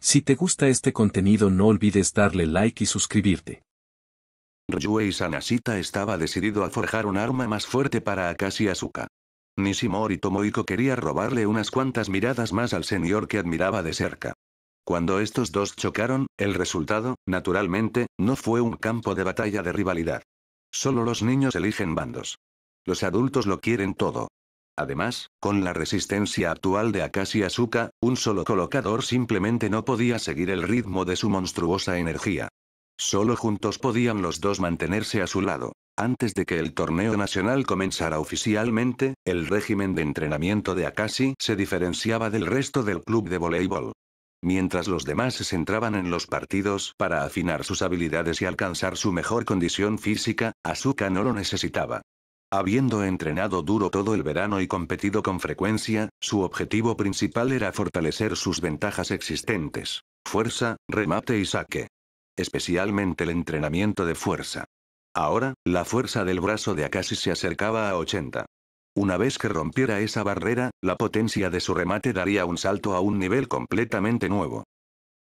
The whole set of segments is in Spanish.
Si te gusta este contenido no olvides darle like y suscribirte. Ryuei Sanashita estaba decidido a forjar un arma más fuerte para Akashi Asuka. Nishimori Tomohiko quería robarle unas cuantas miradas más al señor que admiraba de cerca. Cuando estos dos chocaron, el resultado, naturalmente, no fue un campo de batalla de rivalidad. Solo los niños eligen bandos. Los adultos lo quieren todo. Además, con la resistencia actual de Akashi Asuka, un solo colocador simplemente no podía seguir el ritmo de su monstruosa energía. Solo juntos podían los dos mantenerse a su lado. Antes de que el torneo nacional comenzara oficialmente, el régimen de entrenamiento de Akashi se diferenciaba del resto del club de voleibol. Mientras los demás se centraban en los partidos para afinar sus habilidades y alcanzar su mejor condición física, Asuka no lo necesitaba. Habiendo entrenado duro todo el verano y competido con frecuencia, su objetivo principal era fortalecer sus ventajas existentes: fuerza, remate y saque. Especialmente el entrenamiento de fuerza. Ahora, la fuerza del brazo de Akashi se acercaba a 80. Una vez que rompiera esa barrera, la potencia de su remate daría un salto a un nivel completamente nuevo.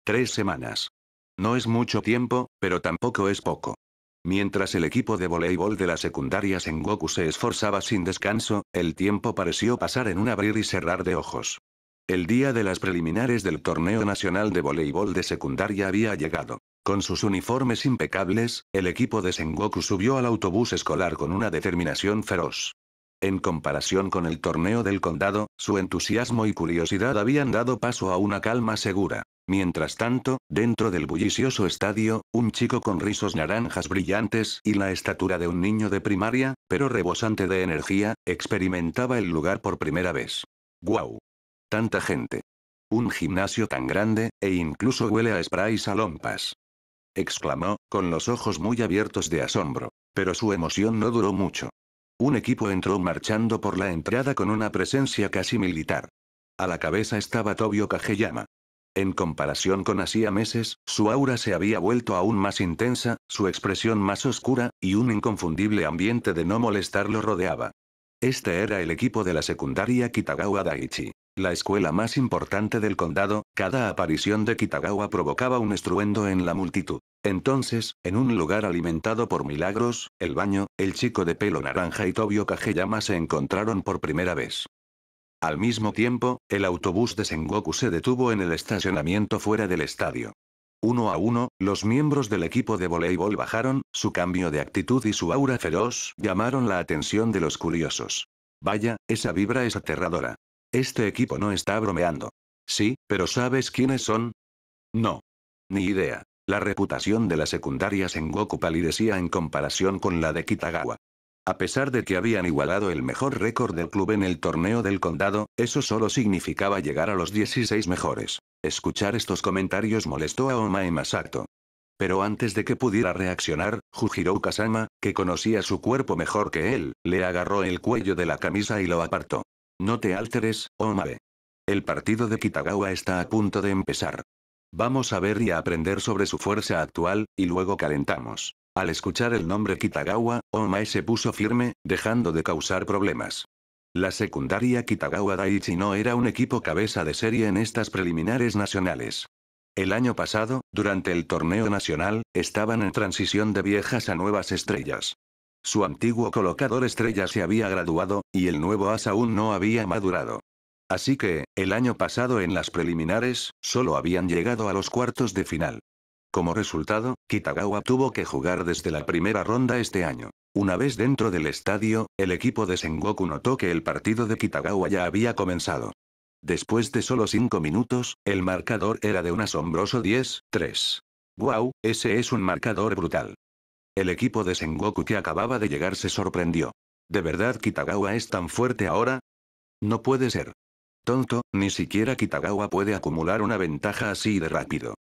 3 semanas. No es mucho tiempo, pero tampoco es poco. Mientras el equipo de voleibol de la secundaria Sengoku se esforzaba sin descanso, el tiempo pareció pasar en un abrir y cerrar de ojos. El día de las preliminares del torneo nacional de voleibol de secundaria había llegado. Con sus uniformes impecables, el equipo de Sengoku subió al autobús escolar con una determinación feroz. En comparación con el torneo del condado, su entusiasmo y curiosidad habían dado paso a una calma segura. Mientras tanto, dentro del bullicioso estadio, un chico con rizos naranjas brillantes y la estatura de un niño de primaria, pero rebosante de energía, experimentaba el lugar por primera vez. ¡Guau! Tanta gente. Un gimnasio tan grande, e incluso huele a spray salompas. Exclamó, con los ojos muy abiertos de asombro. Pero su emoción no duró mucho. Un equipo entró marchando por la entrada con una presencia casi militar. A la cabeza estaba Tobio Kageyama. En comparación con hacía meses, su aura se había vuelto aún más intensa, su expresión más oscura, y un inconfundible ambiente de no molestar lo rodeaba. Este era el equipo de la secundaria Kitagawa Daiichi. La escuela más importante del condado. Cada aparición de Kitagawa provocaba un estruendo en la multitud. Entonces, en un lugar alimentado por milagros, el baño, el chico de pelo naranja y Tobio Kageyama se encontraron por primera vez. Al mismo tiempo, el autobús de Sengoku se detuvo en el estacionamiento fuera del estadio. Uno a uno, los miembros del equipo de voleibol bajaron, su cambio de actitud y su aura feroz llamaron la atención de los curiosos. Vaya, esa vibra es aterradora. Este equipo no está bromeando. Sí, pero ¿sabes quiénes son? No. Ni idea. La reputación de la secundaria Sengoku palidecía en comparación con la de Kitagawa. A pesar de que habían igualado el mejor récord del club en el torneo del condado, eso solo significaba llegar a los 16 mejores. Escuchar estos comentarios molestó a Omae Masato. Pero antes de que pudiera reaccionar, Jujiro Kasama, que conocía su cuerpo mejor que él, le agarró el cuello de la camisa y lo apartó. No te alteres, Omae. El partido de Kitagawa está a punto de empezar. Vamos a ver y a aprender sobre su fuerza actual, y luego calentamos. Al escuchar el nombre Kitagawa, Omae se puso firme, dejando de causar problemas. La secundaria Kitagawa Daiichi no era un equipo cabeza de serie en estas preliminares nacionales. El año pasado, durante el torneo nacional, estaban en transición de viejas a nuevas estrellas. Su antiguo colocador estrella se había graduado, y el nuevo as aún no había madurado. Así que, el año pasado en las preliminares, solo habían llegado a los cuartos de final. Como resultado, Kitagawa tuvo que jugar desde la primera ronda este año. Una vez dentro del estadio, el equipo de Sengoku notó que el partido de Kitagawa ya había comenzado. Después de solo 5 minutos, el marcador era de un asombroso 10-3. ¡Guau! Ese es un marcador brutal. El equipo de Sengoku que acababa de llegar se sorprendió. ¿De verdad Kitagawa es tan fuerte ahora? No puede ser. Tonto, ni siquiera Kitagawa puede acumular una ventaja así de rápido.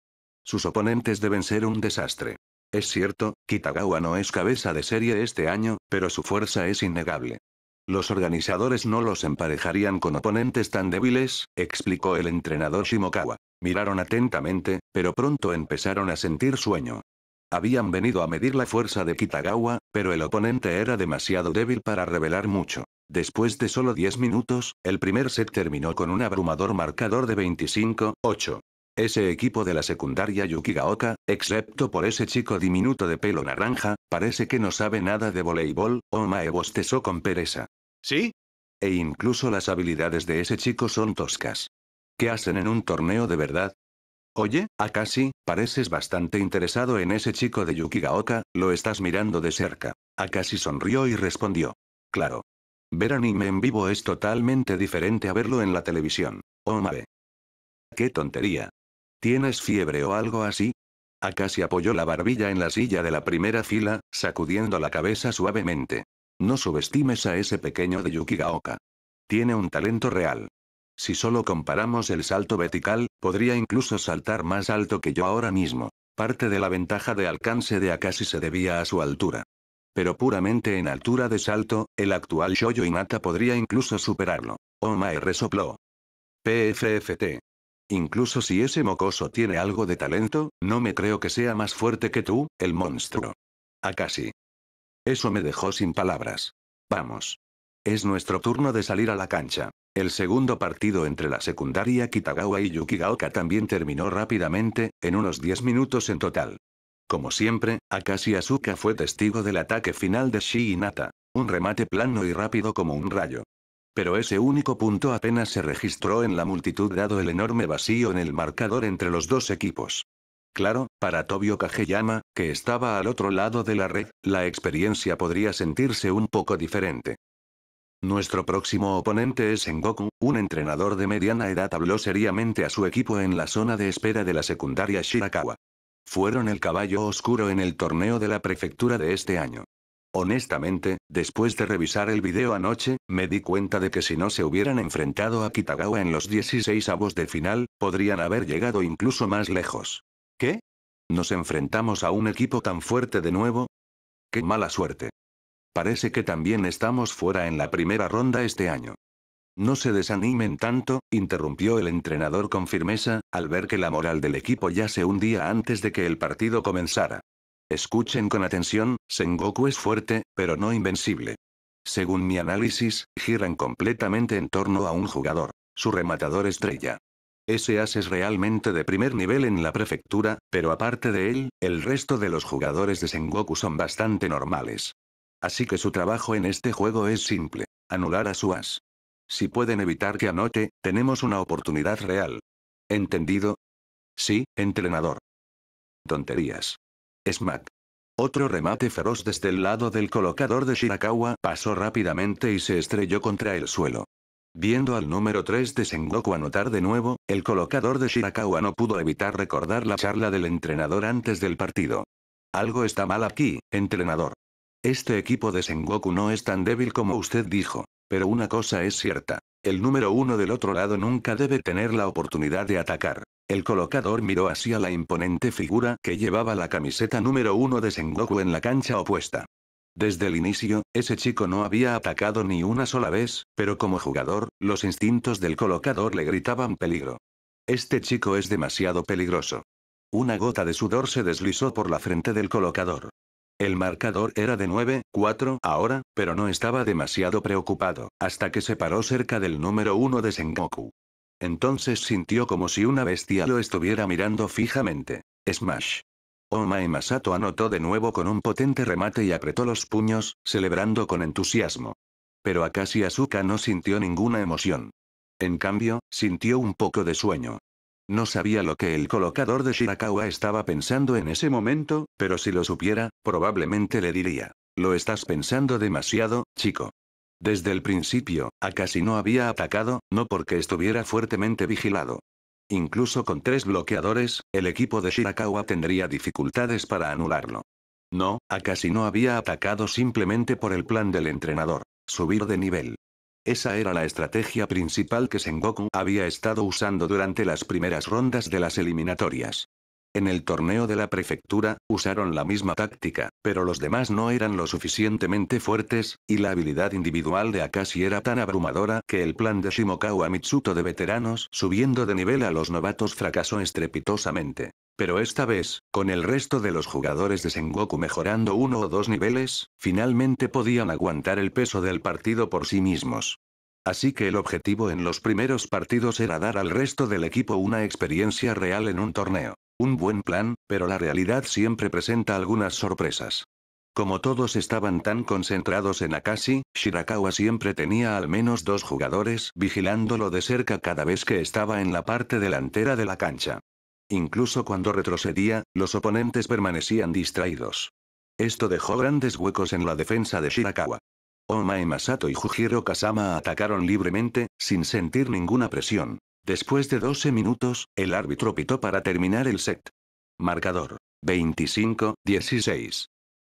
Sus oponentes deben ser un desastre. Es cierto, Kitagawa no es cabeza de serie este año, pero su fuerza es innegable. Los organizadores no los emparejarían con oponentes tan débiles, explicó el entrenador Shimokawa. Miraron atentamente, pero pronto empezaron a sentir sueño. Habían venido a medir la fuerza de Kitagawa, pero el oponente era demasiado débil para revelar mucho. Después de solo 10 minutos, el primer set terminó con un abrumador marcador de 25-8. Ese equipo de la secundaria Yukigaoka, excepto por ese chico diminuto de pelo naranja, parece que no sabe nada de voleibol, Omae bostezó con pereza. ¿Sí? E incluso las habilidades de ese chico son toscas. ¿Qué hacen en un torneo de verdad? Oye, Akashi, pareces bastante interesado en ese chico de Yukigaoka, lo estás mirando de cerca. Akashi sonrió y respondió. Claro. Ver anime en vivo es totalmente diferente a verlo en la televisión. Omae. ¡Qué tontería! ¿Tienes fiebre o algo así? Akashi apoyó la barbilla en la silla de la primera fila, sacudiendo la cabeza suavemente. No subestimes a ese pequeño de Yukigaoka. Tiene un talento real. Si solo comparamos el salto vertical, podría incluso saltar más alto que yo ahora mismo. Parte de la ventaja de alcance de Akashi se debía a su altura. Pero puramente en altura de salto, el actual Shoyo Hinata podría incluso superarlo. Omae resopló. PFFT. Incluso si ese mocoso tiene algo de talento, no me creo que sea más fuerte que tú, el monstruo. Akashi. Eso me dejó sin palabras. Vamos. Es nuestro turno de salir a la cancha. El segundo partido entre la secundaria Kitagawa y Yukigaoka también terminó rápidamente, en unos 10 minutos en total. Como siempre, Akashi Asuka fue testigo del ataque final de Shi Hinata, un remate plano y rápido como un rayo. Pero ese único punto apenas se registró en la multitud dado el enorme vacío en el marcador entre los dos equipos. Claro, para Tobio Kageyama, que estaba al otro lado de la red, la experiencia podría sentirse un poco diferente. Nuestro próximo oponente es Sengoku, un entrenador de mediana edad habló seriamente a su equipo en la zona de espera de la secundaria Shirakawa. Fueron el caballo oscuro en el torneo de la prefectura de este año. Honestamente, después de revisar el video anoche, me di cuenta de que si no se hubieran enfrentado a Kitagawa en los 16avos de final, podrían haber llegado incluso más lejos. ¿Qué? ¿Nos enfrentamos a un equipo tan fuerte de nuevo? ¡Qué mala suerte! Parece que también estamos fuera en la primera ronda este año. No se desanimen tanto, interrumpió el entrenador con firmeza, al ver que la moral del equipo ya se hundía antes de que el partido comenzara. Escuchen con atención, Sengoku es fuerte, pero no invencible. Según mi análisis, giran completamente en torno a un jugador, su rematador estrella. Ese as es realmente de primer nivel en la prefectura, pero aparte de él, el resto de los jugadores de Sengoku son bastante normales. Así que su trabajo en este juego es simple, anular a su as. Si pueden evitar que anote, tenemos una oportunidad real. ¿Entendido? Sí, entrenador. Tonterías. Smack. Otro remate feroz desde el lado del colocador de Shirakawa pasó rápidamente y se estrelló contra el suelo. Viendo al número 3 de Sengoku anotar de nuevo, el colocador de Shirakawa no pudo evitar recordar la charla del entrenador antes del partido. Algo está mal aquí, entrenador. Este equipo de Sengoku no es tan débil como usted dijo, pero una cosa es cierta. El número 1 del otro lado nunca debe tener la oportunidad de atacar. El colocador miró hacia la imponente figura que llevaba la camiseta número 1 de Sengoku en la cancha opuesta. Desde el inicio, ese chico no había atacado ni una sola vez, pero como jugador, los instintos del colocador le gritaban peligro. Este chico es demasiado peligroso. Una gota de sudor se deslizó por la frente del colocador. El marcador era de 9-4 ahora, pero no estaba demasiado preocupado, hasta que se paró cerca del número 1 de Sengoku. Entonces sintió como si una bestia lo estuviera mirando fijamente. Smash. Omae Masato anotó de nuevo con un potente remate y apretó los puños, celebrando con entusiasmo. Pero Akashi Asuka no sintió ninguna emoción. En cambio, sintió un poco de sueño. No sabía lo que el colocador de Shirakawa estaba pensando en ese momento, pero si lo supiera, probablemente le diría. Lo estás pensando demasiado, chico. Desde el principio, Akashi no había atacado, no porque estuviera fuertemente vigilado. Incluso con 3 bloqueadores, el equipo de Shirakawa tendría dificultades para anularlo. No, Akashi no había atacado simplemente por el plan del entrenador, subir de nivel. Esa era la estrategia principal que Sengoku había estado usando durante las primeras rondas de las eliminatorias. En el torneo de la prefectura, usaron la misma táctica, pero los demás no eran lo suficientemente fuertes, y la habilidad individual de Akashi era tan abrumadora que el plan de Shimokawa Mitsuto de veteranos subiendo de nivel a los novatos fracasó estrepitosamente. Pero esta vez, con el resto de los jugadores de Sengoku mejorando 1 o 2 niveles, finalmente podían aguantar el peso del partido por sí mismos. Así que el objetivo en los primeros partidos era dar al resto del equipo una experiencia real en un torneo. Un buen plan, pero la realidad siempre presenta algunas sorpresas. Como todos estaban tan concentrados en Akashi, Shirakawa siempre tenía al menos 2 jugadores vigilándolo de cerca cada vez que estaba en la parte delantera de la cancha. Incluso cuando retrocedía, los oponentes permanecían distraídos. Esto dejó grandes huecos en la defensa de Shirakawa. Omae Masato y Jujiro Kasama atacaron libremente, sin sentir ninguna presión. Después de 12 minutos, el árbitro pitó para terminar el set. Marcador: 25-16.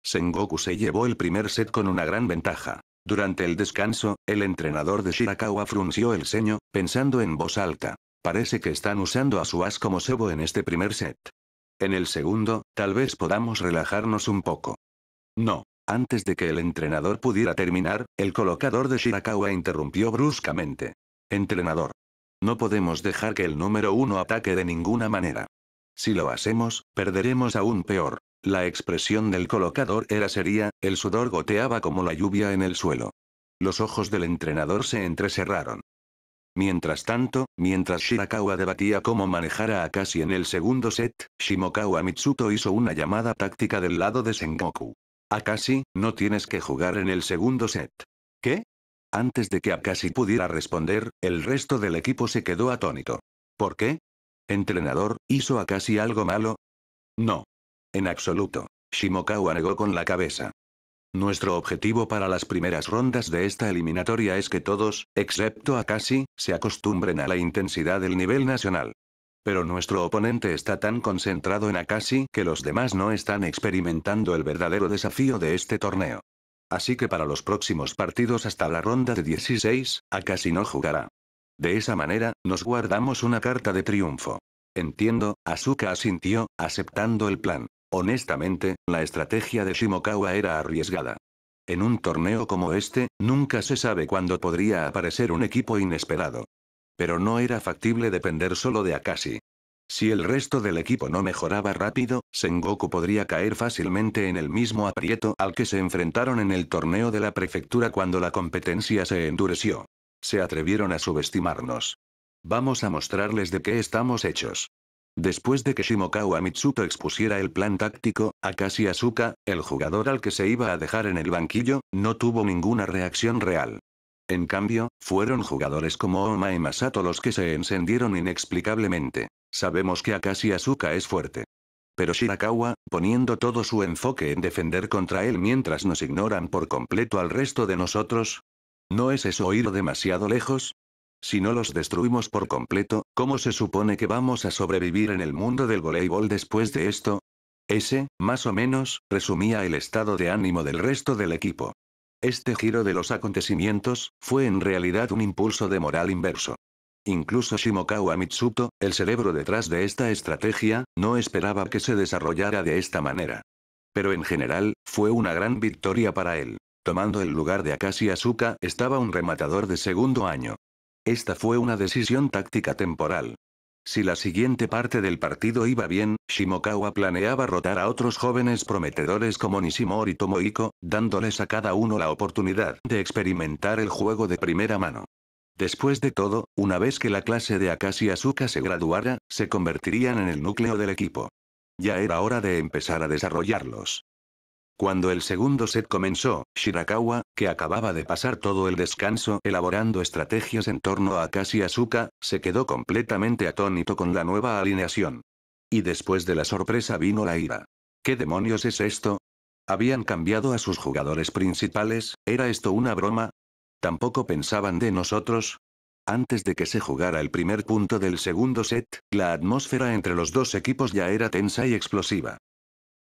Sengoku se llevó el primer set con una gran ventaja. Durante el descanso, el entrenador de Shirakawa frunció el ceño, pensando en voz alta. Parece que están usando a su as como cebo en este primer set. En el segundo, tal vez podamos relajarnos un poco. No. Antes de que el entrenador pudiera terminar, el colocador de Shirakawa interrumpió bruscamente. Entrenador. No podemos dejar que el número 1 ataque de ninguna manera. Si lo hacemos, perderemos aún peor. La expresión del colocador era seria, el sudor goteaba como la lluvia en el suelo. Los ojos del entrenador se entrecerraron. Mientras tanto, mientras Shirakawa debatía cómo manejar a Akashi en el segundo set, Shimokawa Mitsuto hizo una llamada táctica del lado de Sengoku. Akashi, no tienes que jugar en el segundo set. ¿Qué? Antes de que Akashi pudiera responder, el resto del equipo se quedó atónito. ¿Por qué? Entrenador, ¿hizo Akashi algo malo? No. En absoluto. Shimokawa negó con la cabeza. Nuestro objetivo para las primeras rondas de esta eliminatoria es que todos, excepto Akashi, se acostumbren a la intensidad del nivel nacional. Pero nuestro oponente está tan concentrado en Akashi que los demás no están experimentando el verdadero desafío de este torneo. Así que para los próximos partidos hasta la ronda de 16, Akashi no jugará. De esa manera, nos guardamos una carta de triunfo. Entiendo, Asuka asintió, aceptando el plan. Honestamente, la estrategia de Shimokawa era arriesgada. En un torneo como este, nunca se sabe cuándo podría aparecer un equipo inesperado. Pero no era factible depender solo de Akashi. Si el resto del equipo no mejoraba rápido, Sengoku podría caer fácilmente en el mismo aprieto al que se enfrentaron en el torneo de la prefectura cuando la competencia se endureció. Se atrevieron a subestimarnos. Vamos a mostrarles de qué estamos hechos. Después de que Shimokawa Mitsuto expusiera el plan táctico, Akashi Asuka, el jugador al que se iba a dejar en el banquillo, no tuvo ninguna reacción real. En cambio, fueron jugadores como Omae Masato los que se encendieron inexplicablemente. Sabemos que Akashi Asuka es fuerte. Pero Shirakawa, poniendo todo su enfoque en defender contra él mientras nos ignoran por completo al resto de nosotros. ¿No es eso ir demasiado lejos? Si no los destruimos por completo, ¿cómo se supone que vamos a sobrevivir en el mundo del voleibol después de esto? Ese, más o menos, resumía el estado de ánimo del resto del equipo. Este giro de los acontecimientos, fue en realidad un impulso de moral inverso. Incluso Shimokawa Mitsuto, el cerebro detrás de esta estrategia, no esperaba que se desarrollara de esta manera. Pero en general, fue una gran victoria para él. Tomando el lugar de Akashi Asuka estaba un rematador de segundo año. Esta fue una decisión táctica temporal. Si la siguiente parte del partido iba bien, Shimokawa planeaba rotar a otros jóvenes prometedores como Nishimori y Tomohiko, dándoles a cada uno la oportunidad de experimentar el juego de primera mano. Después de todo, una vez que la clase de Akashi Asuka se graduara, se convertirían en el núcleo del equipo. Ya era hora de empezar a desarrollarlos. Cuando el segundo set comenzó, Shirakawa, que acababa de pasar todo el descanso elaborando estrategias en torno a Akashi Asuka, se quedó completamente atónito con la nueva alineación. Y después de la sorpresa vino la ira. ¿Qué demonios es esto? ¿Habían cambiado a sus jugadores principales? ¿Era esto una broma? ¿Tampoco pensaban de nosotros? Antes de que se jugara el primer punto del segundo set, la atmósfera entre los dos equipos ya era tensa y explosiva.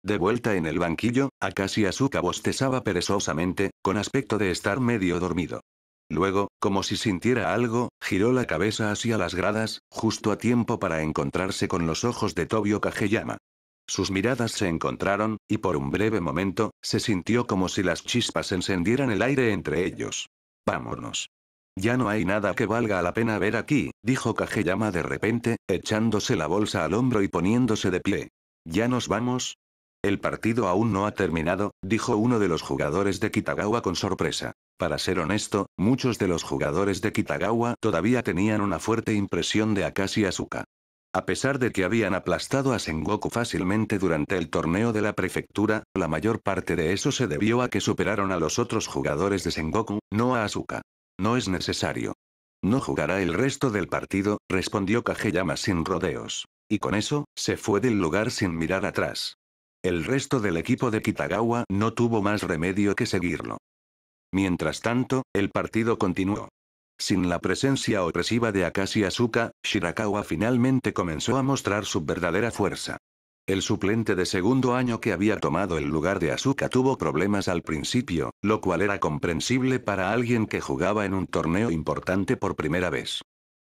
De vuelta en el banquillo, Akashi Asuka bostezaba perezosamente, con aspecto de estar medio dormido. Luego, como si sintiera algo, giró la cabeza hacia las gradas, justo a tiempo para encontrarse con los ojos de Tobio Kageyama. Sus miradas se encontraron, y por un breve momento, se sintió como si las chispas encendieran el aire entre ellos. Vámonos. Ya no hay nada que valga la pena ver aquí, dijo Kageyama de repente, echándose la bolsa al hombro y poniéndose de pie. ¿Ya nos vamos? El partido aún no ha terminado, dijo uno de los jugadores de Kitagawa con sorpresa. Para ser honesto, muchos de los jugadores de Kitagawa todavía tenían una fuerte impresión de Akashi Asuka. A pesar de que habían aplastado a Sengoku fácilmente durante el torneo de la prefectura, la mayor parte de eso se debió a que superaron a los otros jugadores de Sengoku, no a Asuka. No es necesario. No jugará el resto del partido, respondió Kageyama sin rodeos. Y con eso, se fue del lugar sin mirar atrás. El resto del equipo de Kitagawa no tuvo más remedio que seguirlo. Mientras tanto, el partido continuó. Sin la presencia opresiva de Akashi Asuka, Shirakawa finalmente comenzó a mostrar su verdadera fuerza. El suplente de segundo año que había tomado el lugar de Asuka tuvo problemas al principio, lo cual era comprensible para alguien que jugaba en un torneo importante por primera vez.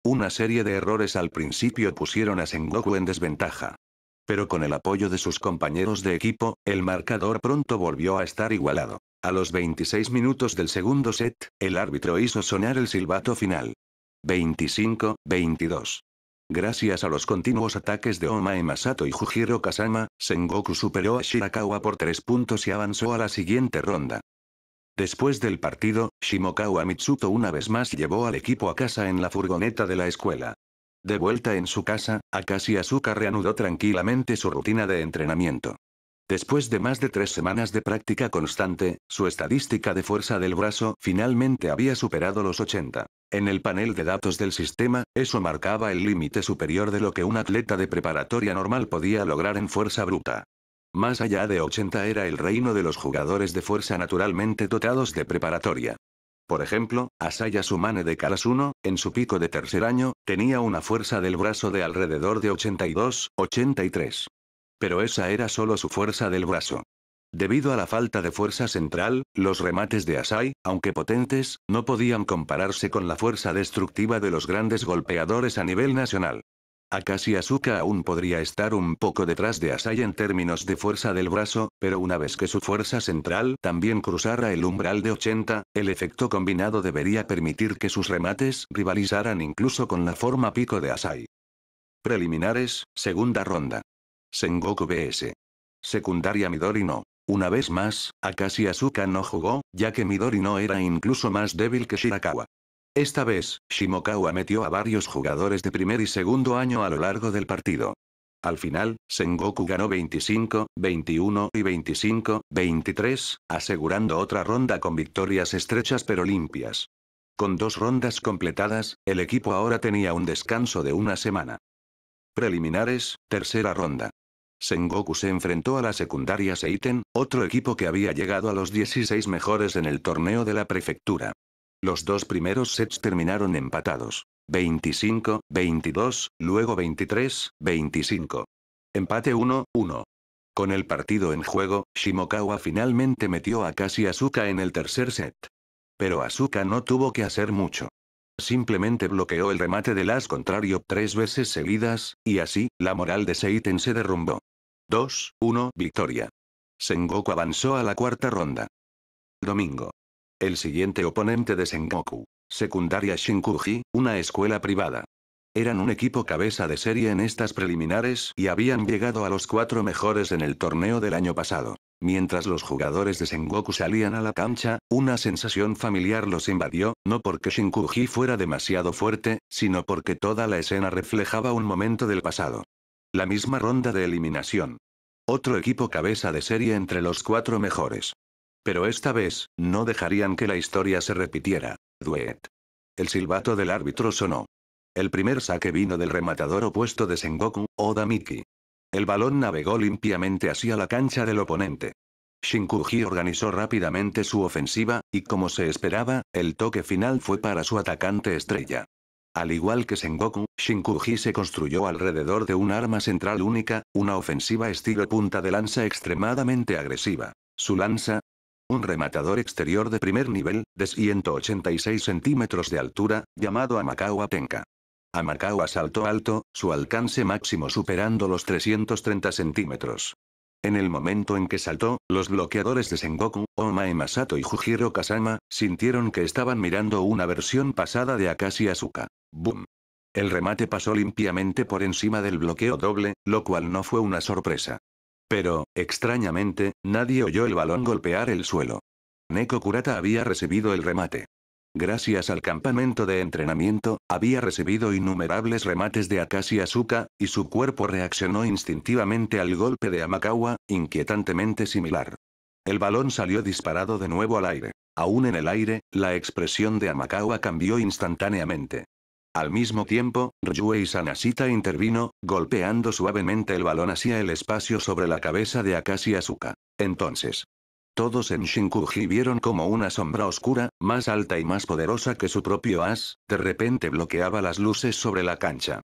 Una serie de errores al principio pusieron a Sengoku en desventaja. Pero con el apoyo de sus compañeros de equipo, el marcador pronto volvió a estar igualado. A los 26 minutos del segundo set, el árbitro hizo sonar el silbato final. 25-22. Gracias a los continuos ataques de Omae Masato y Jujiro Kasama, Sengoku superó a Shirakawa por 3 puntos y avanzó a la siguiente ronda. Después del partido, Shimokawa Mitsuto una vez más llevó al equipo a casa en la furgoneta de la escuela. De vuelta en su casa, Akashi Asuka reanudó tranquilamente su rutina de entrenamiento. Después de más de 3 semanas de práctica constante, su estadística de fuerza del brazo finalmente había superado los 80. En el panel de datos del sistema, eso marcaba el límite superior de lo que un atleta de preparatoria normal podía lograr en fuerza bruta. Más allá de 80 era el reino de los jugadores de fuerza naturalmente dotados de preparatoria. Por ejemplo, Asaya Sumane de Karasuno, en su pico de tercer año, tenía una fuerza del brazo de alrededor de 82-83. Pero esa era solo su fuerza del brazo. Debido a la falta de fuerza central, los remates de Asai, aunque potentes, no podían compararse con la fuerza destructiva de los grandes golpeadores a nivel nacional. Akashi Asuka aún podría estar un poco detrás de Asai en términos de fuerza del brazo, pero una vez que su fuerza central también cruzara el umbral de 80, el efecto combinado debería permitir que sus remates rivalizaran incluso con la forma pico de Asai. Preliminares, segunda ronda. Sengoku vs. Secundaria Midori no. Una vez más, Akashi Asuka no jugó, ya que Midori no era incluso más débil que Shirakawa. Esta vez, Shimokawa metió a varios jugadores de primer y segundo año a lo largo del partido. Al final, Sengoku ganó 25, 21 y 25, 23, asegurando otra ronda con victorias estrechas pero limpias. Con 2 rondas completadas, el equipo ahora tenía un descanso de una semana. Preliminares, tercera ronda. Sengoku se enfrentó a la secundaria Seiten, otro equipo que había llegado a los 16 mejores en el torneo de la prefectura. Los 2 primeros sets terminaron empatados. 25-22, luego 23-25. Empate 1-1. Con el partido en juego, Shimokawa finalmente metió a Akashi Asuka en el tercer set. Pero Asuka no tuvo que hacer mucho. Simplemente bloqueó el remate del as contrario 3 veces seguidas, y así, la moral de Seiten se derrumbó. 2-1 victoria. Sengoku avanzó a la cuarta ronda. Domingo. El siguiente oponente de Sengoku. Secundaria Shinkuji, una escuela privada. Eran un equipo cabeza de serie en estas preliminares y habían llegado a los 4 mejores en el torneo del año pasado. Mientras los jugadores de Sengoku salían a la cancha, una sensación familiar los invadió, no porque Shinkuji fuera demasiado fuerte, sino porque toda la escena reflejaba un momento del pasado. La misma ronda de eliminación. Otro equipo cabeza de serie entre los 4 mejores. Pero esta vez, no dejarían que la historia se repitiera. Duet. El silbato del árbitro sonó. El primer saque vino del rematador opuesto de Sengoku, Oda Miki. El balón navegó limpiamente hacia la cancha del oponente. Shinkuji organizó rápidamente su ofensiva, y como se esperaba, el toque final fue para su atacante estrella. Al igual que Sengoku, Shinkuji se construyó alrededor de un arma central única, una ofensiva estilo punta de lanza extremadamente agresiva. Su lanza, un rematador exterior de primer nivel, de 186 centímetros de altura, llamado Amakawa Tenka. Amakawa saltó alto, su alcance máximo superando los 330 centímetros. En el momento en que saltó, los bloqueadores de Sengoku, Omae Masato y Jujiro Kasama, sintieron que estaban mirando una versión pasada de Akashi Asuka. ¡Boom! El remate pasó limpiamente por encima del bloqueo doble, lo cual no fue una sorpresa. Pero, extrañamente, nadie oyó el balón golpear el suelo. Neko Kurata había recibido el remate. Gracias al campamento de entrenamiento, había recibido innumerables remates de Akashi Asuka, y su cuerpo reaccionó instintivamente al golpe de Amakawa, inquietantemente similar. El balón salió disparado de nuevo al aire. Aún en el aire, la expresión de Amakawa cambió instantáneamente. Al mismo tiempo, Ryuei Sanashita intervino, golpeando suavemente el balón hacia el espacio sobre la cabeza de Akashi Asuka. Entonces, todos en Shinkuji vieron como una sombra oscura, más alta y más poderosa que su propio as, de repente bloqueaba las luces sobre la cancha.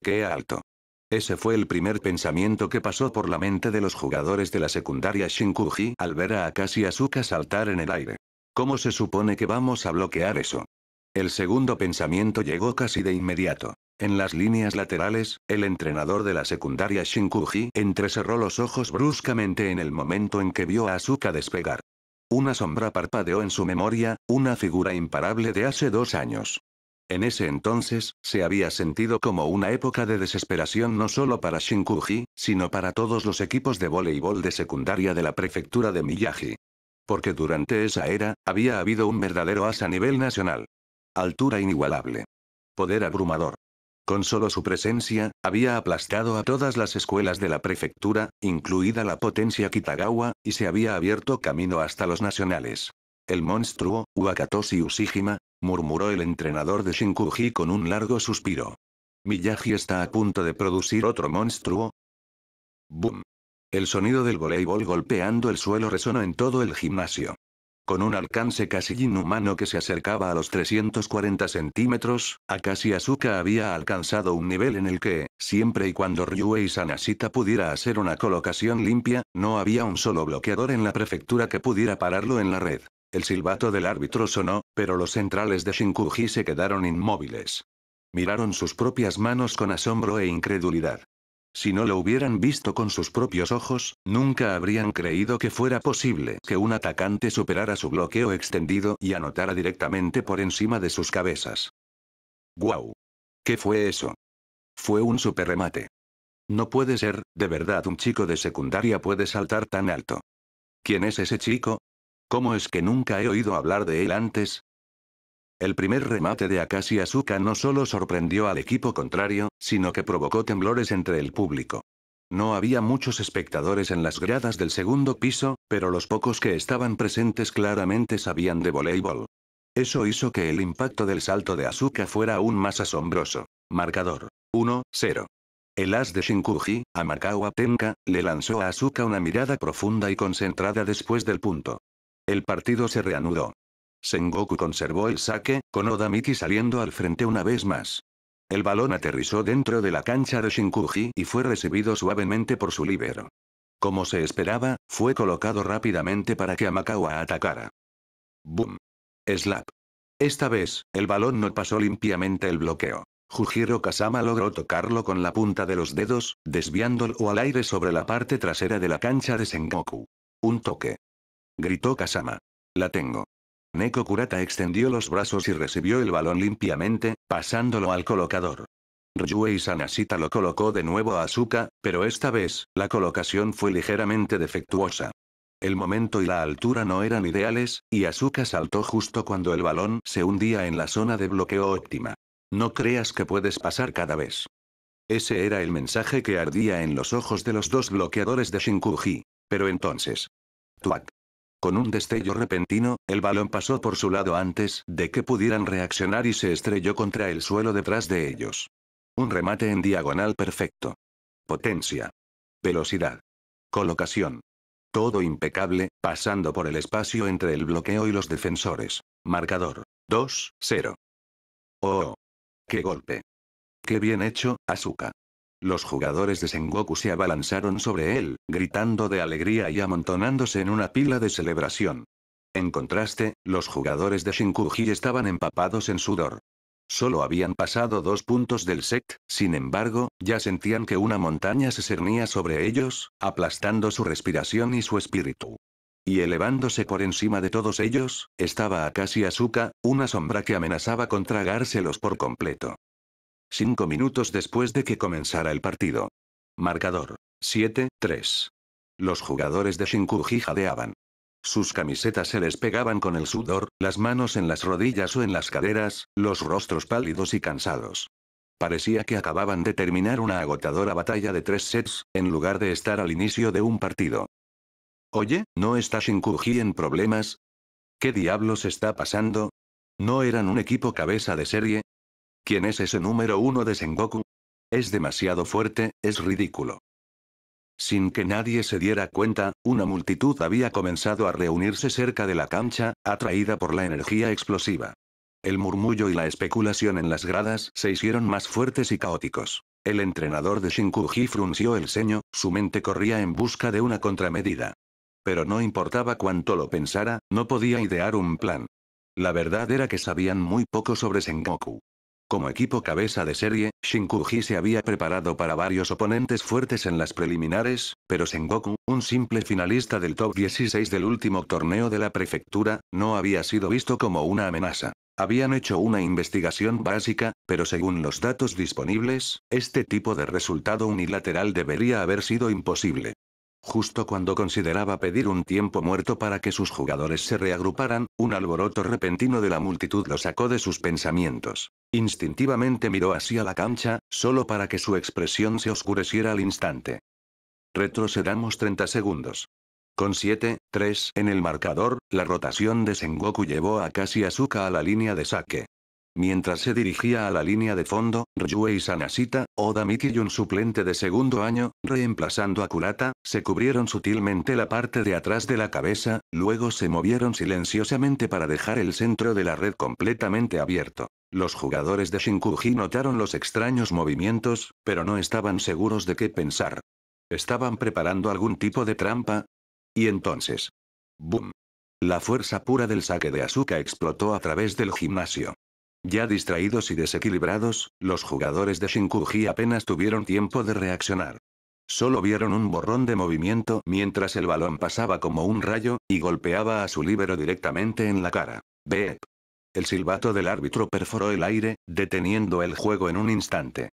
¡Qué alto! Ese fue el primer pensamiento que pasó por la mente de los jugadores de la secundaria Shinkuji al ver a Akashi Asuka saltar en el aire. ¿Cómo se supone que vamos a bloquear eso? El segundo pensamiento llegó casi de inmediato. En las líneas laterales, el entrenador de la secundaria Shinkuji entrecerró los ojos bruscamente en el momento en que vio a Asuka despegar. Una sombra parpadeó en su memoria, una figura imparable de hace 2 años. En ese entonces, se había sentido como una época de desesperación no solo para Shinkuji, sino para todos los equipos de voleibol de secundaria de la prefectura de Miyagi. Porque durante esa era, había habido un verdadero as a nivel nacional. Altura inigualable. Poder abrumador. Con solo su presencia, había aplastado a todas las escuelas de la prefectura, incluida la potencia Kitagawa, y se había abierto camino hasta los nacionales. El monstruo, Wakatoshi Ushijima, murmuró el entrenador de Shinkuji con un largo suspiro. ¿Miyagi está a punto de producir otro monstruo? ¡Bum! El sonido del voleibol golpeando el suelo resonó en todo el gimnasio. Con un alcance casi inhumano que se acercaba a los 340 centímetros, Akashi Asuka había alcanzado un nivel en el que, siempre y cuando Ryuei Sanashita pudiera hacer una colocación limpia, no había un solo bloqueador en la prefectura que pudiera pararlo en la red. El silbato del árbitro sonó, pero los centrales de Shinkuji se quedaron inmóviles. Miraron sus propias manos con asombro e incredulidad. Si no lo hubieran visto con sus propios ojos, nunca habrían creído que fuera posible que un atacante superara su bloqueo extendido y anotara directamente por encima de sus cabezas. ¡Guau! ¿Qué fue eso? Fue un superremate. No puede ser, de verdad un chico de secundaria puede saltar tan alto. ¿Quién es ese chico? ¿Cómo es que nunca he oído hablar de él antes? El primer remate de Akashi Asuka no solo sorprendió al equipo contrario, sino que provocó temblores entre el público. No había muchos espectadores en las gradas del segundo piso, pero los pocos que estaban presentes claramente sabían de voleibol. Eso hizo que el impacto del salto de Asuka fuera aún más asombroso. Marcador: 1-0. El as de Shinkuji, Amakawa Tenka, le lanzó a Asuka una mirada profunda y concentrada después del punto. El partido se reanudó. Sengoku conservó el saque, con Oda Miki saliendo al frente una vez más. El balón aterrizó dentro de la cancha de Shinkuji y fue recibido suavemente por su líbero. Como se esperaba, fue colocado rápidamente para que Amakawa atacara. ¡Boom! Slap. Esta vez, el balón no pasó limpiamente el bloqueo. Jujiro Kasama logró tocarlo con la punta de los dedos, desviándolo al aire sobre la parte trasera de la cancha de Sengoku. Un toque. Gritó Kasama. La tengo. Neko Kurata extendió los brazos y recibió el balón limpiamente, pasándolo al colocador. Ryuei Sanashita lo colocó de nuevo a Asuka, pero esta vez, la colocación fue ligeramente defectuosa. El momento y la altura no eran ideales, y Asuka saltó justo cuando el balón se hundía en la zona de bloqueo óptima. No creas que puedes pasar cada vez. Ese era el mensaje que ardía en los ojos de los dos bloqueadores de Shinkuji. Pero entonces. ¡Tuac! Con un destello repentino, el balón pasó por su lado antes de que pudieran reaccionar y se estrelló contra el suelo detrás de ellos. Un remate en diagonal perfecto. Potencia. Velocidad. Colocación. Todo impecable, pasando por el espacio entre el bloqueo y los defensores. Marcador: 2-0. ¡Oh! ¡Qué golpe! ¡Qué bien hecho, Asuka! Los jugadores de Sengoku se abalanzaron sobre él, gritando de alegría y amontonándose en una pila de celebración. En contraste, los jugadores de Shinkuji estaban empapados en sudor. Solo habían pasado 2 puntos del set, sin embargo, ya sentían que una montaña se cernía sobre ellos, aplastando su respiración y su espíritu. Y elevándose por encima de todos ellos, estaba Akashi Asuka, una sombra que amenazaba con tragárselos por completo. 5 minutos después de que comenzara el partido. Marcador: 7-3. Los jugadores de Shinkuji jadeaban. Sus camisetas se les pegaban con el sudor, las manos en las rodillas o en las caderas, los rostros pálidos y cansados. Parecía que acababan de terminar una agotadora batalla de 3 sets, en lugar de estar al inicio de un partido. Oye, ¿no está Shinkuji en problemas? ¿Qué diablos está pasando? ¿No eran un equipo cabeza de serie? ¿Quién es ese número 1 de Sengoku? Es demasiado fuerte, es ridículo. Sin que nadie se diera cuenta, una multitud había comenzado a reunirse cerca de la cancha, atraída por la energía explosiva. El murmullo y la especulación en las gradas se hicieron más fuertes y caóticos. El entrenador de Shinkuji frunció el ceño, su mente corría en busca de una contramedida. Pero no importaba cuánto lo pensara, no podía idear un plan. La verdad era que sabían muy poco sobre Sengoku. Como equipo cabeza de serie, Shinkuji se había preparado para varios oponentes fuertes en las preliminares, pero Sengoku, un simple finalista del top 16 del último torneo de la prefectura, no había sido visto como una amenaza. Habían hecho una investigación básica, pero según los datos disponibles, este tipo de resultado unilateral debería haber sido imposible. Justo cuando consideraba pedir un tiempo muerto para que sus jugadores se reagruparan, un alboroto repentino de la multitud lo sacó de sus pensamientos. Instintivamente miró hacia la cancha, solo para que su expresión se oscureciera al instante. Retrocedamos 30 segundos. Con 7-3 en el marcador, la rotación de Sengoku llevó a Akashi Asuka a la línea de saque. Mientras se dirigía a la línea de fondo, Ryuei Sanashita, Oda Miki y un suplente de segundo año, reemplazando a Kurata, se cubrieron sutilmente la parte de atrás de la cabeza, luego se movieron silenciosamente para dejar el centro de la red completamente abierto. Los jugadores de Shinkuji notaron los extraños movimientos, pero no estaban seguros de qué pensar. ¿Estaban preparando algún tipo de trampa? Y entonces. ¡Boom! La fuerza pura del saque de Asuka explotó a través del gimnasio. Ya distraídos y desequilibrados, los jugadores de Shinkuji apenas tuvieron tiempo de reaccionar. Solo vieron un borrón de movimiento mientras el balón pasaba como un rayo, y golpeaba a su líbero directamente en la cara. ¡Beep! El silbato del árbitro perforó el aire, deteniendo el juego en un instante.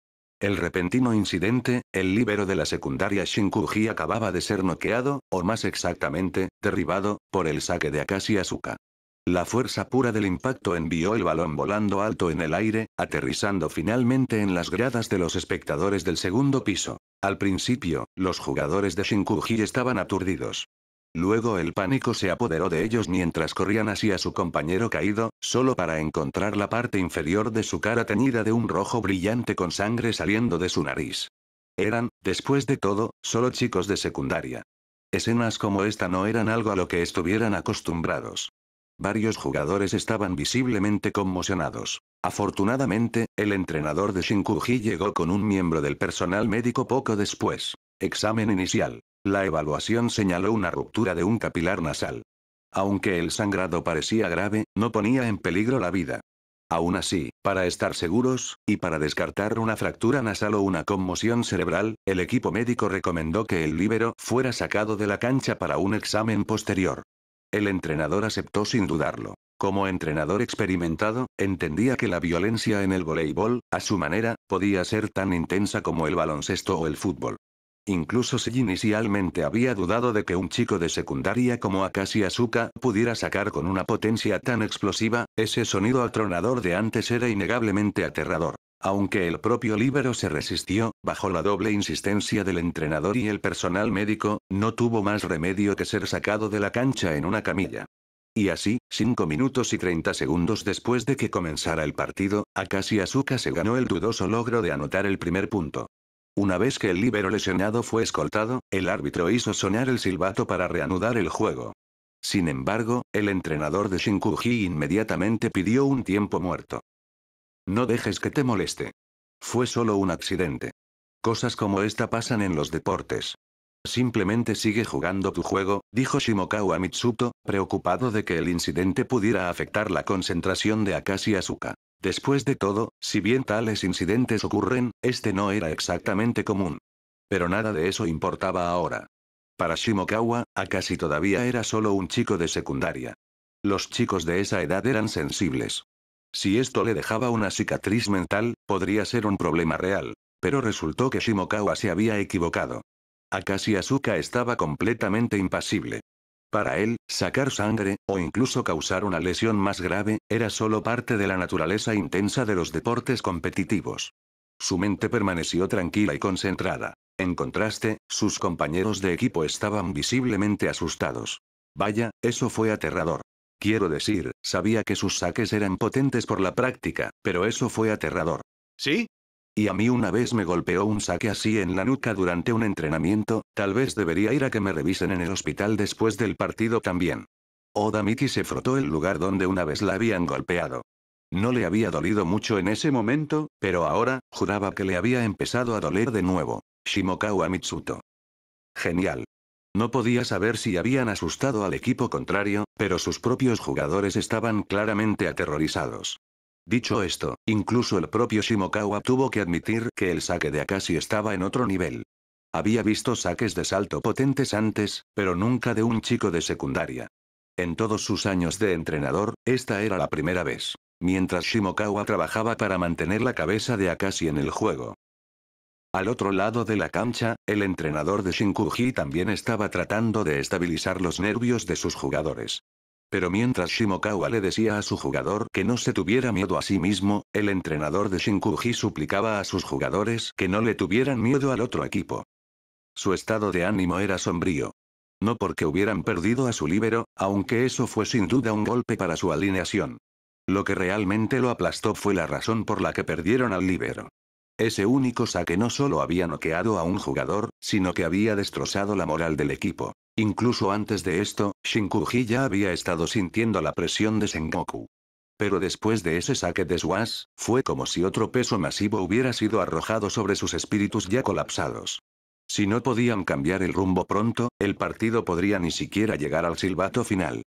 El repentino incidente, el líbero de la secundaria Shinkuji acababa de ser noqueado, o más exactamente, derribado, por el saque de Akashi Asuka. La fuerza pura del impacto envió el balón volando alto en el aire, aterrizando finalmente en las gradas de los espectadores del segundo piso. Al principio, los jugadores de Shinkuji estaban aturdidos. Luego el pánico se apoderó de ellos mientras corrían hacia su compañero caído, solo para encontrar la parte inferior de su cara teñida de un rojo brillante con sangre saliendo de su nariz. Eran, después de todo, solo chicos de secundaria. Escenas como esta no eran algo a lo que estuvieran acostumbrados. Varios jugadores estaban visiblemente conmocionados. Afortunadamente, el entrenador de Shinkuji llegó con un miembro del personal médico poco después. Examen inicial. La evaluación señaló una ruptura de un capilar nasal. Aunque el sangrado parecía grave, no ponía en peligro la vida. Aún así, para estar seguros, y para descartar una fractura nasal o una conmoción cerebral, el equipo médico recomendó que el líbero fuera sacado de la cancha para un examen posterior. El entrenador aceptó sin dudarlo. Como entrenador experimentado, entendía que la violencia en el voleibol, a su manera, podía ser tan intensa como el baloncesto o el fútbol. Incluso si inicialmente había dudado de que un chico de secundaria como Akashi Asuka pudiera sacar con una potencia tan explosiva, ese sonido atronador de antes era innegablemente aterrador. Aunque el propio líbero se resistió, bajo la doble insistencia del entrenador y el personal médico, no tuvo más remedio que ser sacado de la cancha en una camilla. Y así, 5 minutos y 30 segundos después de que comenzara el partido, Akashi Asuka se ganó el dudoso logro de anotar el primer punto. Una vez que el líbero lesionado fue escoltado, el árbitro hizo sonar el silbato para reanudar el juego. Sin embargo, el entrenador de Shinkuji inmediatamente pidió un tiempo muerto. No dejes que te moleste. Fue solo un accidente. Cosas como esta pasan en los deportes. Simplemente sigue jugando tu juego, dijo Shimokawa Mitsuto, preocupado de que el incidente pudiera afectar la concentración de Akashi Asuka. Después de todo, si bien tales incidentes ocurren, este no era exactamente común. Pero nada de eso importaba ahora. Para Shimokawa, Akashi todavía era solo un chico de secundaria. Los chicos de esa edad eran sensibles. Si esto le dejaba una cicatriz mental, podría ser un problema real. Pero resultó que Shimokawa se había equivocado. Akashi Asuka estaba completamente impasible. Para él, sacar sangre, o incluso causar una lesión más grave, era solo parte de la naturaleza intensa de los deportes competitivos. Su mente permaneció tranquila y concentrada. En contraste, sus compañeros de equipo estaban visiblemente asustados. Vaya, eso fue aterrador. Quiero decir, sabía que sus saques eran potentes por la práctica, pero eso fue aterrador. ¿Sí? Y a mí una vez me golpeó un saque así en la nuca durante un entrenamiento, tal vez debería ir a que me revisen en el hospital después del partido también. Oda Miki se frotó el lugar donde una vez la habían golpeado. No le había dolido mucho en ese momento, pero ahora, juraba que le había empezado a doler de nuevo. Shimokawa Mitsuto. Genial. No podía saber si habían asustado al equipo contrario, pero sus propios jugadores estaban claramente aterrorizados. Dicho esto, incluso el propio Shimokawa tuvo que admitir que el saque de Akashi estaba en otro nivel. Había visto saques de salto potentes antes, pero nunca de un chico de secundaria. En todos sus años de entrenador, esta era la primera vez. Mientras Shimokawa trabajaba para mantener la cabeza de Akashi en el juego. Al otro lado de la cancha, el entrenador de Shinkuji también estaba tratando de estabilizar los nervios de sus jugadores. Pero mientras Shimokawa le decía a su jugador que no se tuviera miedo a sí mismo, el entrenador de Shinkuji suplicaba a sus jugadores que no le tuvieran miedo al otro equipo. Su estado de ánimo era sombrío. No porque hubieran perdido a su líbero, aunque eso fue sin duda un golpe para su alineación. Lo que realmente lo aplastó fue la razón por la que perdieron al líbero. Ese único saque no solo había noqueado a un jugador, sino que había destrozado la moral del equipo. Incluso antes de esto, Shinkuji ya había estado sintiendo la presión de Sengoku. Pero después de ese saque de Swash, fue como si otro peso masivo hubiera sido arrojado sobre sus espíritus ya colapsados. Si no podían cambiar el rumbo pronto, el partido podría ni siquiera llegar al silbato final.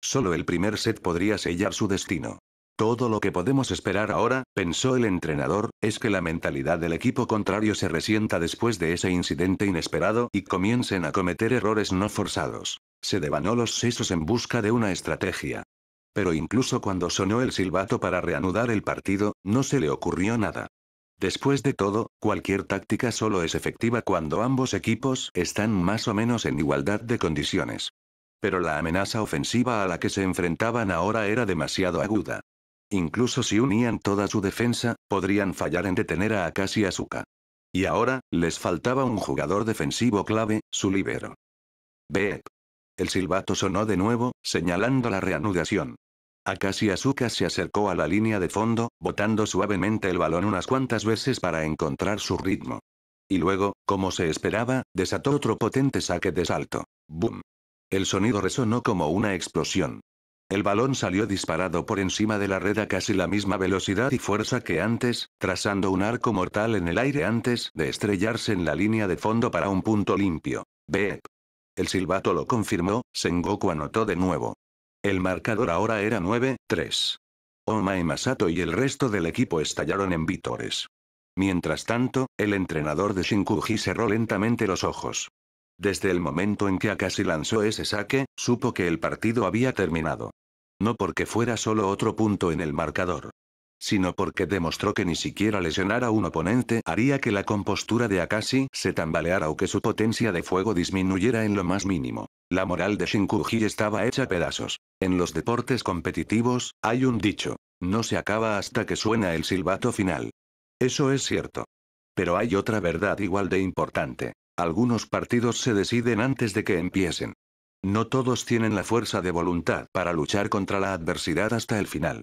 Solo el primer set podría sellar su destino. Todo lo que podemos esperar ahora, pensó el entrenador, es que la mentalidad del equipo contrario se resienta después de ese incidente inesperado y comiencen a cometer errores no forzados. Se devanó los sesos en busca de una estrategia. Pero incluso cuando sonó el silbato para reanudar el partido, no se le ocurrió nada. Después de todo, cualquier táctica solo es efectiva cuando ambos equipos están más o menos en igualdad de condiciones. Pero la amenaza ofensiva a la que se enfrentaban ahora era demasiado aguda. Incluso si unían toda su defensa, podrían fallar en detener a Akashi Asuka. Y ahora, les faltaba un jugador defensivo clave, su líbero. Beep. El silbato sonó de nuevo, señalando la reanudación. Akashi Asuka se acercó a la línea de fondo, botando suavemente el balón unas cuantas veces para encontrar su ritmo. Y luego, como se esperaba, desató otro potente saque de salto. ¡Boom! El sonido resonó como una explosión. El balón salió disparado por encima de la red a casi la misma velocidad y fuerza que antes, trazando un arco mortal en el aire antes de estrellarse en la línea de fondo para un punto limpio. Beep. El silbato lo confirmó, Sengoku anotó de nuevo. El marcador ahora era 9-3. Omae Masato y el resto del equipo estallaron en vítores. Mientras tanto, el entrenador de Shinkuji cerró lentamente los ojos. Desde el momento en que Akashi lanzó ese saque, supo que el partido había terminado. No porque fuera solo otro punto en el marcador. Sino porque demostró que ni siquiera lesionar a un oponente haría que la compostura de Akashi se tambaleara o que su potencia de fuego disminuyera en lo más mínimo. La moral de Shinkuji estaba hecha pedazos. En los deportes competitivos, hay un dicho. No se acaba hasta que suena el silbato final. Eso es cierto. Pero hay otra verdad igual de importante. Algunos partidos se deciden antes de que empiecen. No todos tienen la fuerza de voluntad para luchar contra la adversidad hasta el final.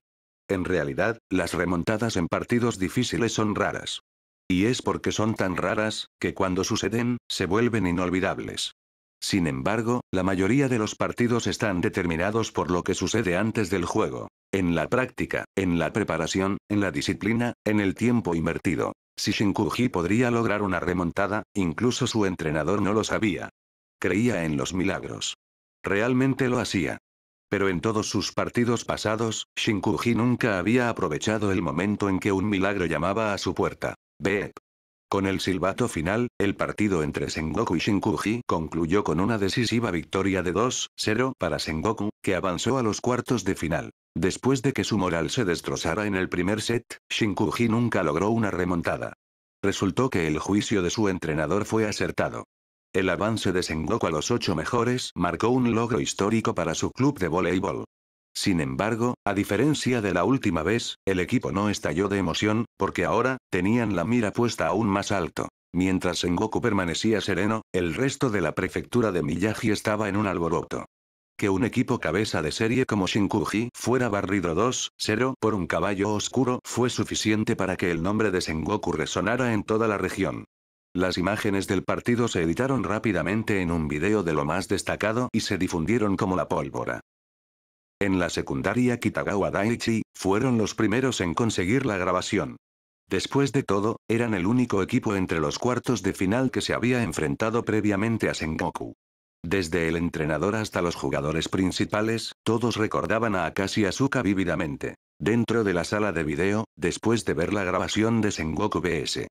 En realidad, las remontadas en partidos difíciles son raras. Y es porque son tan raras, que cuando suceden, se vuelven inolvidables. Sin embargo, la mayoría de los partidos están determinados por lo que sucede antes del juego. En la práctica, en la preparación, en la disciplina, en el tiempo invertido. Si Shinkuji podría lograr una remontada, incluso su entrenador no lo sabía. Creía en los milagros. Realmente lo hacía. Pero en todos sus partidos pasados, Shinkuji nunca había aprovechado el momento en que un milagro llamaba a su puerta. Beep. Con el silbato final, el partido entre Sengoku y Shinkuji concluyó con una decisiva victoria de 2-0 para Sengoku, que avanzó a los cuartos de final. Después de que su moral se destrozara en el primer set, Shinkuji nunca logró una remontada. Resultó que el juicio de su entrenador fue acertado. El avance de Sengoku a los 8 mejores marcó un logro histórico para su club de voleibol. Sin embargo, a diferencia de la última vez, el equipo no estalló de emoción, porque ahora, tenían la mira puesta aún más alto. Mientras Sengoku permanecía sereno, el resto de la prefectura de Miyagi estaba en un alboroto. Que un equipo cabeza de serie como Shinkuji fuera barrido 2-0 por un caballo oscuro fue suficiente para que el nombre de Sengoku resonara en toda la región. Las imágenes del partido se editaron rápidamente en un video de lo más destacado y se difundieron como la pólvora. En la secundaria Kitagawa Daiichi, fueron los primeros en conseguir la grabación. Después de todo, eran el único equipo entre los cuartos de final que se había enfrentado previamente a Sengoku. Desde el entrenador hasta los jugadores principales, todos recordaban a Akashi Asuka vívidamente. Dentro de la sala de video, después de ver la grabación de Sengoku vs.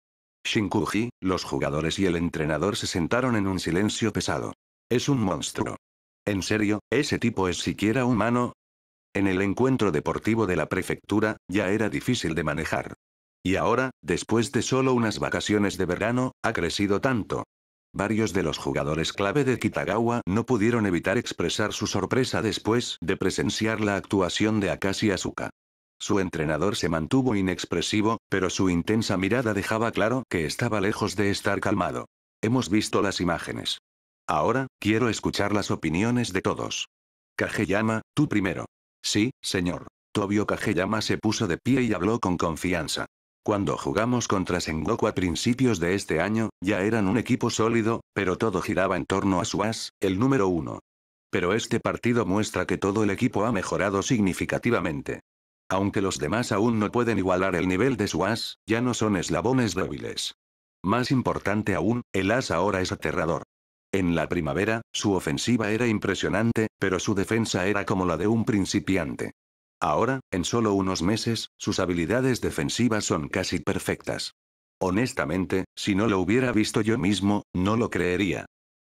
Shinkuji, los jugadores y el entrenador se sentaron en un silencio pesado. Es un monstruo. ¿En serio, ese tipo es siquiera humano? En el encuentro deportivo de la prefectura, ya era difícil de manejar. Y ahora, después de solo unas vacaciones de verano, ha crecido tanto. Varios de los jugadores clave de Kitagawa no pudieron evitar expresar su sorpresa después de presenciar la actuación de Akashi Asuka. Su entrenador se mantuvo inexpresivo, pero su intensa mirada dejaba claro que estaba lejos de estar calmado. Hemos visto las imágenes. Ahora, quiero escuchar las opiniones de todos. Kageyama, tú primero. Sí, señor. Tobio Kageyama se puso de pie y habló con confianza. Cuando jugamos contra Sengoku a principios de este año, ya eran un equipo sólido, pero todo giraba en torno a su as, el número 1. Pero este partido muestra que todo el equipo ha mejorado significativamente. Aunque los demás aún no pueden igualar el nivel de su as, ya no son eslabones débiles. Más importante aún, el as ahora es aterrador. En la primavera, su ofensiva era impresionante, pero su defensa era como la de un principiante. Ahora, en solo unos meses, sus habilidades defensivas son casi perfectas. Honestamente, si no lo hubiera visto yo mismo, no lo creería.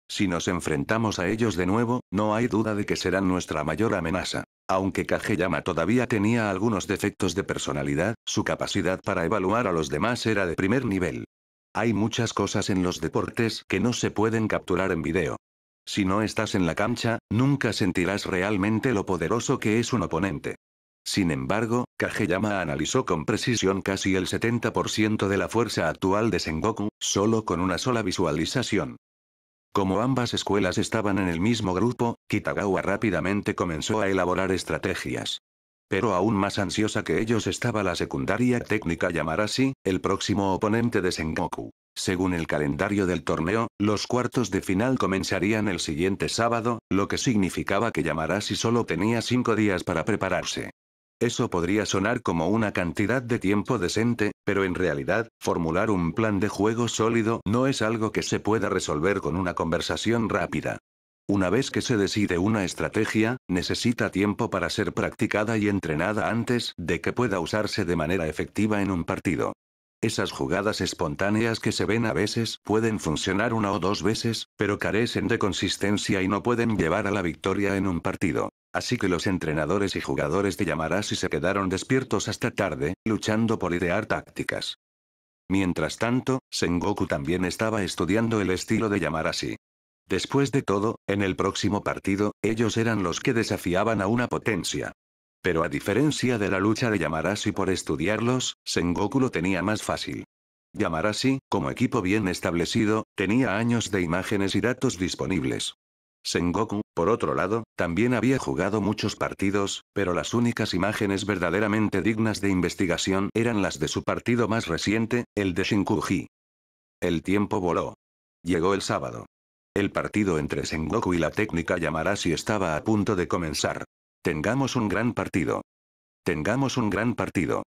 Si nos enfrentamos a ellos de nuevo, no hay duda de que serán nuestra mayor amenaza. Aunque Kageyama todavía tenía algunos defectos de personalidad, su capacidad para evaluar a los demás era de primer nivel. Hay muchas cosas en los deportes que no se pueden capturar en video. Si no estás en la cancha, nunca sentirás realmente lo poderoso que es un oponente. Sin embargo, Kageyama analizó con precisión casi el 70% de la fuerza actual de Sengoku, solo con una sola visualización. Como ambas escuelas estaban en el mismo grupo, Kitagawa rápidamente comenzó a elaborar estrategias. Pero aún más ansiosa que ellos estaba la secundaria técnica Yamarashi, el próximo oponente de Sengoku. Según el calendario del torneo, los cuartos de final comenzarían el siguiente sábado, lo que significaba que Yamarashi solo tenía 5 días para prepararse. Eso podría sonar como una cantidad de tiempo decente, pero en realidad, formular un plan de juego sólido no es algo que se pueda resolver con una conversación rápida. Una vez que se decide una estrategia, necesita tiempo para ser practicada y entrenada antes de que pueda usarse de manera efectiva en un partido. Esas jugadas espontáneas que se ven a veces pueden funcionar 1 o 2 veces, pero carecen de consistencia y no pueden llevar a la victoria en un partido. Así que los entrenadores y jugadores de Yamarashi se quedaron despiertos hasta tarde, luchando por idear tácticas. Mientras tanto, Sengoku también estaba estudiando el estilo de Yamarashi. Después de todo, en el próximo partido, ellos eran los que desafiaban a una potencia. Pero a diferencia de la lucha de Yamarashi por estudiarlos, Sengoku lo tenía más fácil. Yamarashi, como equipo bien establecido, tenía años de imágenes y datos disponibles. Sengoku, por otro lado, también había jugado muchos partidos, pero las únicas imágenes verdaderamente dignas de investigación eran las de su partido más reciente, el de Shinkuji. El tiempo voló. Llegó el sábado. El partido entre Sengoku y la técnica Yamarashi estaba a punto de comenzar. Tengamos un gran partido. Tengamos un gran partido.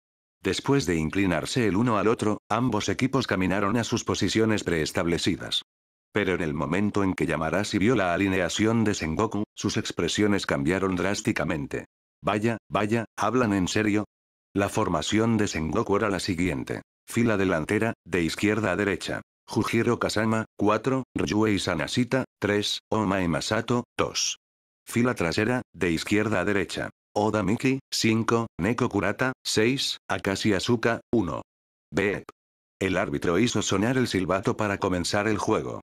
Después de inclinarse el uno al otro, ambos equipos caminaron a sus posiciones preestablecidas. Pero en el momento en que Yamarashi vio la alineación de Sengoku, sus expresiones cambiaron drásticamente. Vaya, ¿hablan en serio? La formación de Sengoku era la siguiente. Fila delantera, de izquierda a derecha. Jujiro Kasama, 4, Ryuei Sanashita, 3, Omae Masato, 2. Fila trasera, de izquierda a derecha. Oda Miki, 5, Neko Kurata, 6, Akashi Asuka, 1. Beep. El árbitro hizo sonar el silbato para comenzar el juego.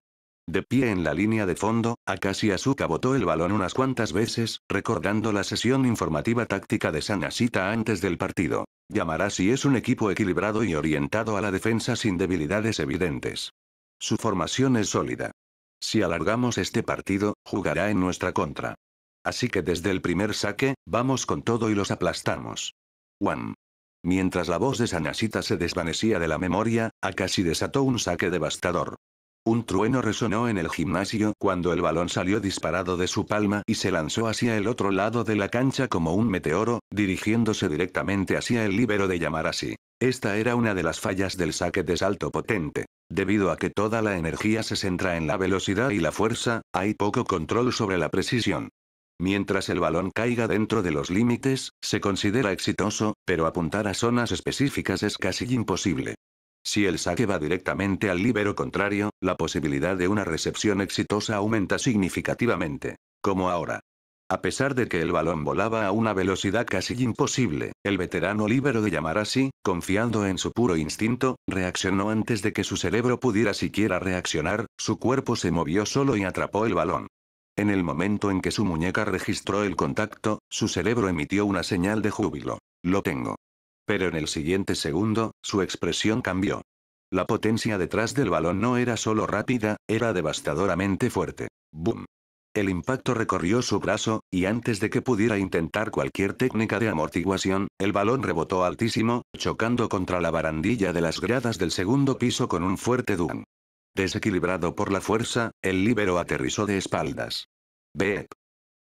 De pie en la línea de fondo, Akashi Asuka botó el balón unas cuantas veces, recordando la sesión informativa táctica de Sanashita antes del partido. Yamarashi es un equipo equilibrado y orientado a la defensa sin debilidades evidentes. Su formación es sólida. Si alargamos este partido, jugará en nuestra contra. Así que desde el primer saque, vamos con todo y los aplastamos. One. Mientras la voz de Sanashita se desvanecía de la memoria, Akashi desató un saque devastador. Un trueno resonó en el gimnasio cuando el balón salió disparado de su palma y se lanzó hacia el otro lado de la cancha como un meteoro, dirigiéndose directamente hacia el líbero de Yamarashi. Esta era una de las fallas del saque de salto potente. Debido a que toda la energía se centra en la velocidad y la fuerza, hay poco control sobre la precisión. Mientras el balón caiga dentro de los límites, se considera exitoso, pero apuntar a zonas específicas es casi imposible. Si el saque va directamente al líbero contrario, la posibilidad de una recepción exitosa aumenta significativamente. Como ahora. A pesar de que el balón volaba a una velocidad casi imposible, el veterano líbero de Yamarashi, confiando en su puro instinto, reaccionó antes de que su cerebro pudiera siquiera reaccionar, su cuerpo se movió solo y atrapó el balón. En el momento en que su muñeca registró el contacto, su cerebro emitió una señal de júbilo. Lo tengo. Pero en el siguiente segundo, su expresión cambió. La potencia detrás del balón no era solo rápida, era devastadoramente fuerte. ¡Boom! El impacto recorrió su brazo, y antes de que pudiera intentar cualquier técnica de amortiguación, el balón rebotó altísimo, chocando contra la barandilla de las gradas del segundo piso con un fuerte ¡dum! Desequilibrado por la fuerza, el líbero aterrizó de espaldas. Beep.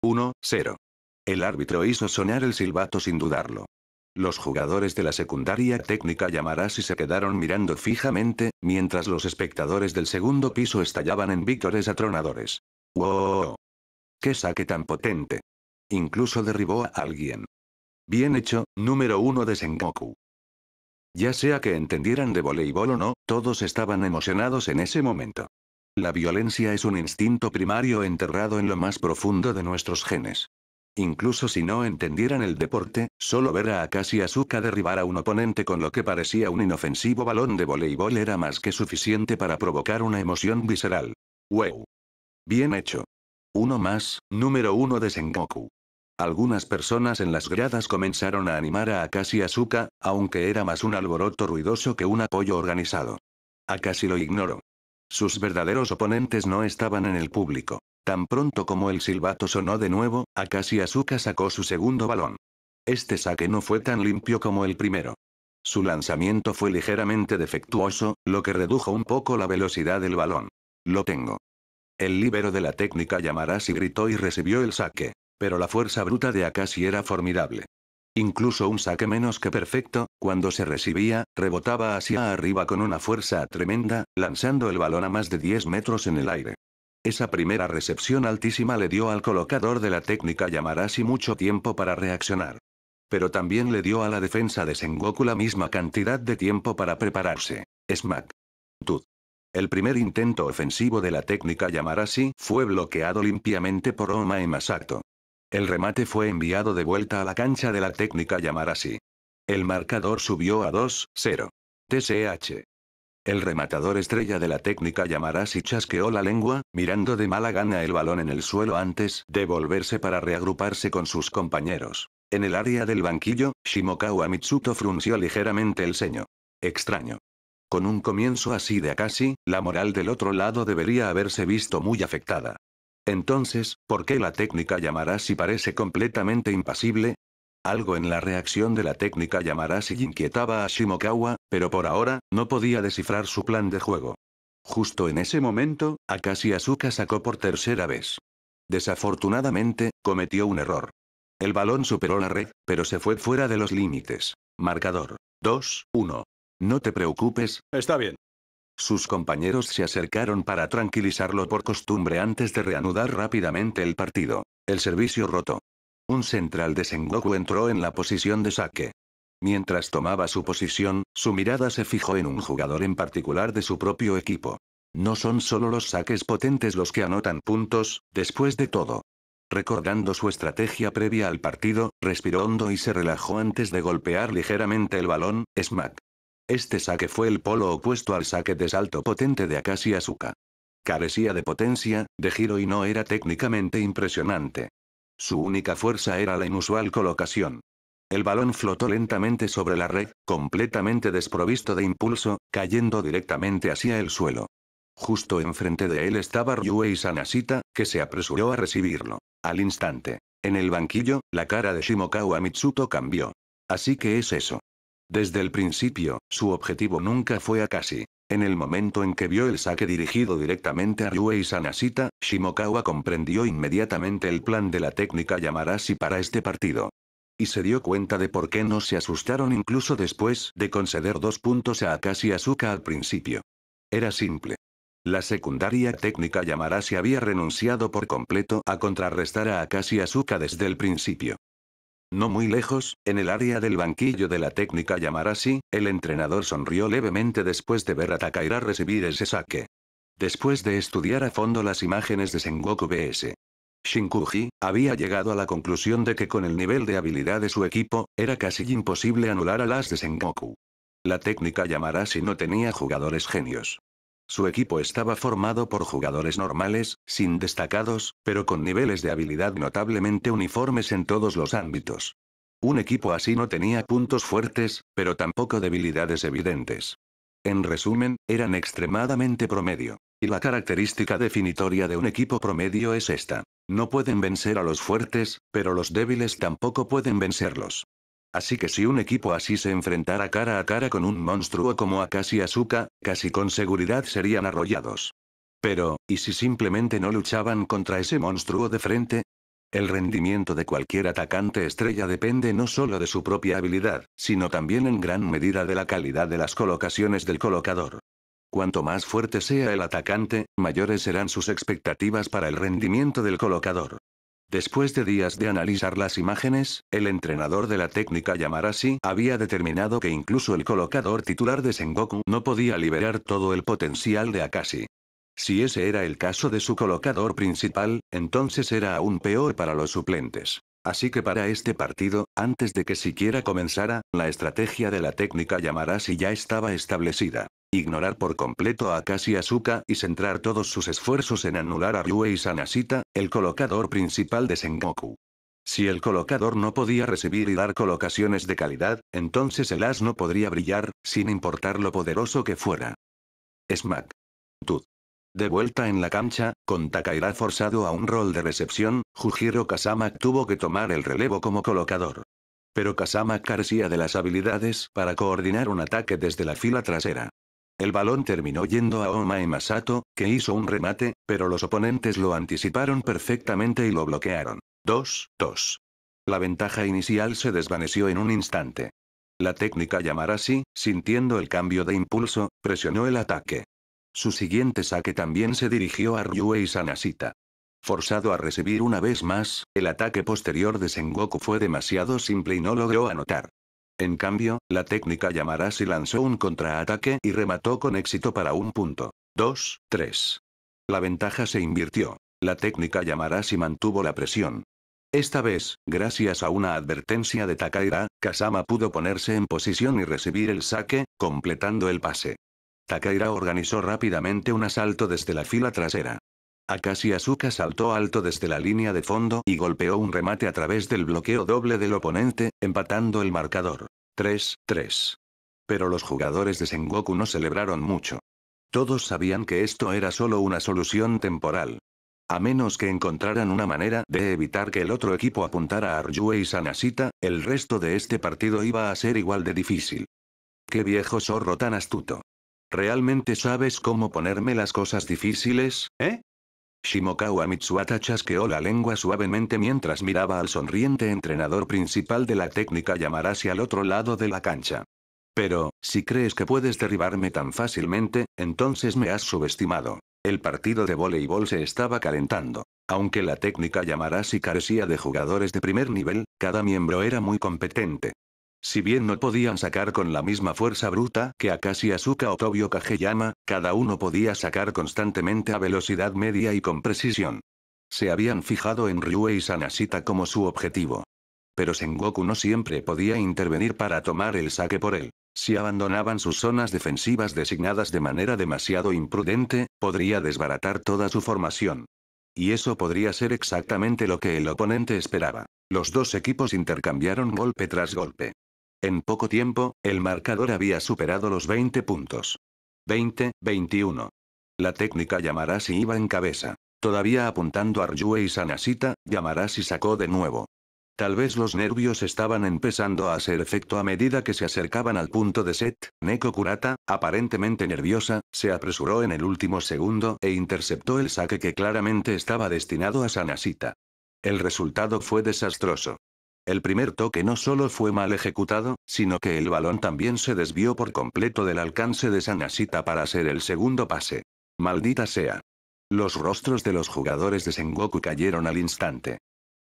1-0. El árbitro hizo sonar el silbato sin dudarlo. Los jugadores de la secundaria técnica Yamarashi se quedaron mirando fijamente, mientras los espectadores del segundo piso estallaban en vítores atronadores. ¡Wow! ¡Qué saque tan potente! Incluso derribó a alguien. Bien hecho, número 1 de Sengoku. Ya sea que entendieran de voleibol o no, todos estaban emocionados en ese momento. La violencia es un instinto primario enterrado en lo más profundo de nuestros genes. Incluso si no entendieran el deporte, solo ver a Akashi Asuka derribar a un oponente con lo que parecía un inofensivo balón de voleibol era más que suficiente para provocar una emoción visceral. ¡Wow! Bien hecho. Uno más, número 1 de Sengoku. Algunas personas en las gradas comenzaron a animar a Akashi Asuka, aunque era más un alboroto ruidoso que un apoyo organizado. Akashi lo ignoró. Sus verdaderos oponentes no estaban en el público. Tan pronto como el silbato sonó de nuevo, Akashi Asuka sacó su segundo balón. Este saque no fue tan limpio como el primero. Su lanzamiento fue ligeramente defectuoso, lo que redujo un poco la velocidad del balón. Lo tengo. El líbero de la técnica Yamarashi gritó y recibió el saque. Pero la fuerza bruta de Akashi era formidable. Incluso un saque menos que perfecto, cuando se recibía, rebotaba hacia arriba con una fuerza tremenda, lanzando el balón a más de 10 metros en el aire. Esa primera recepción altísima le dio al colocador de la técnica Yamarashi mucho tiempo para reaccionar. Pero también le dio a la defensa de Sengoku la misma cantidad de tiempo para prepararse. Smack. Tud. El primer intento ofensivo de la técnica Yamarashi fue bloqueado limpiamente por Omae Masato. El remate fue enviado de vuelta a la cancha de la técnica Yamarashi. El marcador subió a 2-0. TCH. El rematador estrella de la técnica Yamarashi chasqueó la lengua, mirando de mala gana el balón en el suelo antes de volverse para reagruparse con sus compañeros. En el área del banquillo, Shimokawa Mitsuto frunció ligeramente el ceño. Extraño. Con un comienzo así de Akashi, la moral del otro lado debería haberse visto muy afectada. Entonces, ¿por qué la técnica Yamarashi parece completamente impasible? Algo en la reacción de la técnica Yamarashi inquietaba a Shimokawa, pero por ahora, no podía descifrar su plan de juego. Justo en ese momento, Akashi Asuka sacó por tercera vez. Desafortunadamente, cometió un error. El balón superó la red, pero se fue fuera de los límites. Marcador. 2-1. No te preocupes. Está bien. Sus compañeros se acercaron para tranquilizarlo por costumbre antes de reanudar rápidamente el partido. El servicio roto. Un central de Sengoku entró en la posición de saque. Mientras tomaba su posición, su mirada se fijó en un jugador en particular de su propio equipo. No son solo los saques potentes los que anotan puntos, después de todo. Recordando su estrategia previa al partido, respiró hondo y se relajó antes de golpear ligeramente el balón. Smack. Este saque fue el polo opuesto al saque de salto potente de Akashi Asuka. Carecía de potencia, de giro y no era técnicamente impresionante. Su única fuerza era la inusual colocación. El balón flotó lentamente sobre la red, completamente desprovisto de impulso, cayendo directamente hacia el suelo. Justo enfrente de él estaba Ryuhei Sanashita, que se apresuró a recibirlo. Al instante. En el banquillo, la cara de Shimokawa Mitsuto cambió. Así que es eso. Desde el principio, su objetivo nunca fue Akashi. En el momento en que vio el saque dirigido directamente a Ryuhei Sanashita, Shimokawa comprendió inmediatamente el plan de la técnica Yamarashi para este partido. Y se dio cuenta de por qué no se asustaron incluso después de conceder 2 puntos a Akashi Asuka al principio. Era simple. La secundaria técnica Yamarashi había renunciado por completo a contrarrestar a Akashi Asuka desde el principio. No muy lejos, en el área del banquillo de la técnica Yamarashi, el entrenador sonrió levemente después de ver a Takahira recibir ese saque. Después de estudiar a fondo las imágenes de Sengoku vs. Shinkuji, había llegado a la conclusión de que con el nivel de habilidad de su equipo, era casi imposible anular a las de Sengoku. La técnica Yamarashi no tenía jugadores genios. Su equipo estaba formado por jugadores normales, sin destacados, pero con niveles de habilidad notablemente uniformes en todos los ámbitos. Un equipo así no tenía puntos fuertes, pero tampoco debilidades evidentes. En resumen, eran extremadamente promedio. Y la característica definitoria de un equipo promedio es esta. No pueden vencer a los fuertes, pero los débiles tampoco pueden vencerlos. Así que si un equipo así se enfrentara cara a cara con un monstruo como Akashi Asuka, casi con seguridad serían arrollados. Pero, ¿y si simplemente no luchaban contra ese monstruo de frente? El rendimiento de cualquier atacante estrella depende no solo de su propia habilidad, sino también en gran medida de la calidad de las colocaciones del colocador. Cuanto más fuerte sea el atacante, mayores serán sus expectativas para el rendimiento del colocador. Después de días de analizar las imágenes, el entrenador de la técnica Yamarashi había determinado que incluso el colocador titular de Sengoku no podía liberar todo el potencial de Akashi. Si ese era el caso de su colocador principal, entonces era aún peor para los suplentes. Así que para este partido, antes de que siquiera comenzara, la estrategia de la técnica Yamarashi ya estaba establecida. Ignorar por completo a Akashi Asuka y centrar todos sus esfuerzos en anular a Ryuhei Sanashita, el colocador principal de Sengoku. Si el colocador no podía recibir y dar colocaciones de calidad, entonces el as no podría brillar, sin importar lo poderoso que fuera. Smack. Tud. De vuelta en la cancha, con Takahira forzado a un rol de recepción, Jujiro Kazama tuvo que tomar el relevo como colocador. Pero Kazama carecía de las habilidades para coordinar un ataque desde la fila trasera. El balón terminó yendo a Omae Masato, que hizo un remate, pero los oponentes lo anticiparon perfectamente y lo bloquearon. 2-2. La ventaja inicial se desvaneció en un instante. La técnica Yamarashi, sintiendo el cambio de impulso, presionó el ataque. Su siguiente saque también se dirigió a Ryuhei Sanashita. Forzado a recibir una vez más, el ataque posterior de Sengoku fue demasiado simple y no logró anotar. En cambio, la técnica Yamarashi lanzó un contraataque y remató con éxito para un punto. 2-3. La ventaja se invirtió. La técnica Yamarashi mantuvo la presión. Esta vez, gracias a una advertencia de Takahira, Kazama pudo ponerse en posición y recibir el saque, completando el pase. Takahira organizó rápidamente un asalto desde la fila trasera. Akashi Asuka saltó alto desde la línea de fondo y golpeó un remate a través del bloqueo doble del oponente, empatando el marcador. 3-3. Pero los jugadores de Sengoku no celebraron mucho. Todos sabían que esto era solo una solución temporal. A menos que encontraran una manera de evitar que el otro equipo apuntara a Ryuhei Sanashita, el resto de este partido iba a ser igual de difícil. ¡Qué viejo zorro tan astuto! ¿Realmente sabes cómo ponerme las cosas difíciles, eh? Shimokawa Mitsuata chasqueó la lengua suavemente mientras miraba al sonriente entrenador principal de la técnica Yamarashi al otro lado de la cancha. Pero, si crees que puedes derribarme tan fácilmente, entonces me has subestimado. El partido de voleibol se estaba calentando. Aunque la técnica Yamarashi carecía de jugadores de primer nivel, cada miembro era muy competente. Si bien no podían sacar con la misma fuerza bruta que Akashi Asuka o Tobio Kageyama, cada uno podía sacar constantemente a velocidad media y con precisión. Se habían fijado en Ryuhei Sanashita como su objetivo. Pero Sengoku no siempre podía intervenir para tomar el saque por él. Si abandonaban sus zonas defensivas designadas de manera demasiado imprudente, podría desbaratar toda su formación. Y eso podría ser exactamente lo que el oponente esperaba. Los dos equipos intercambiaron golpe tras golpe. En poco tiempo, el marcador había superado los 20 puntos. 20-21. La técnica Yamarashi iba en cabeza. Todavía apuntando a Ryue y Sanashita, Yamarashi sacó de nuevo. Tal vez los nervios estaban empezando a hacer efecto a medida que se acercaban al punto de set. Neko Kurata, aparentemente nerviosa, se apresuró en el último segundo e interceptó el saque que claramente estaba destinado a Sanashita. El resultado fue desastroso. El primer toque no solo fue mal ejecutado, sino que el balón también se desvió por completo del alcance de Sanashita para hacer el segundo pase. Maldita sea. Los rostros de los jugadores de Sengoku cayeron al instante.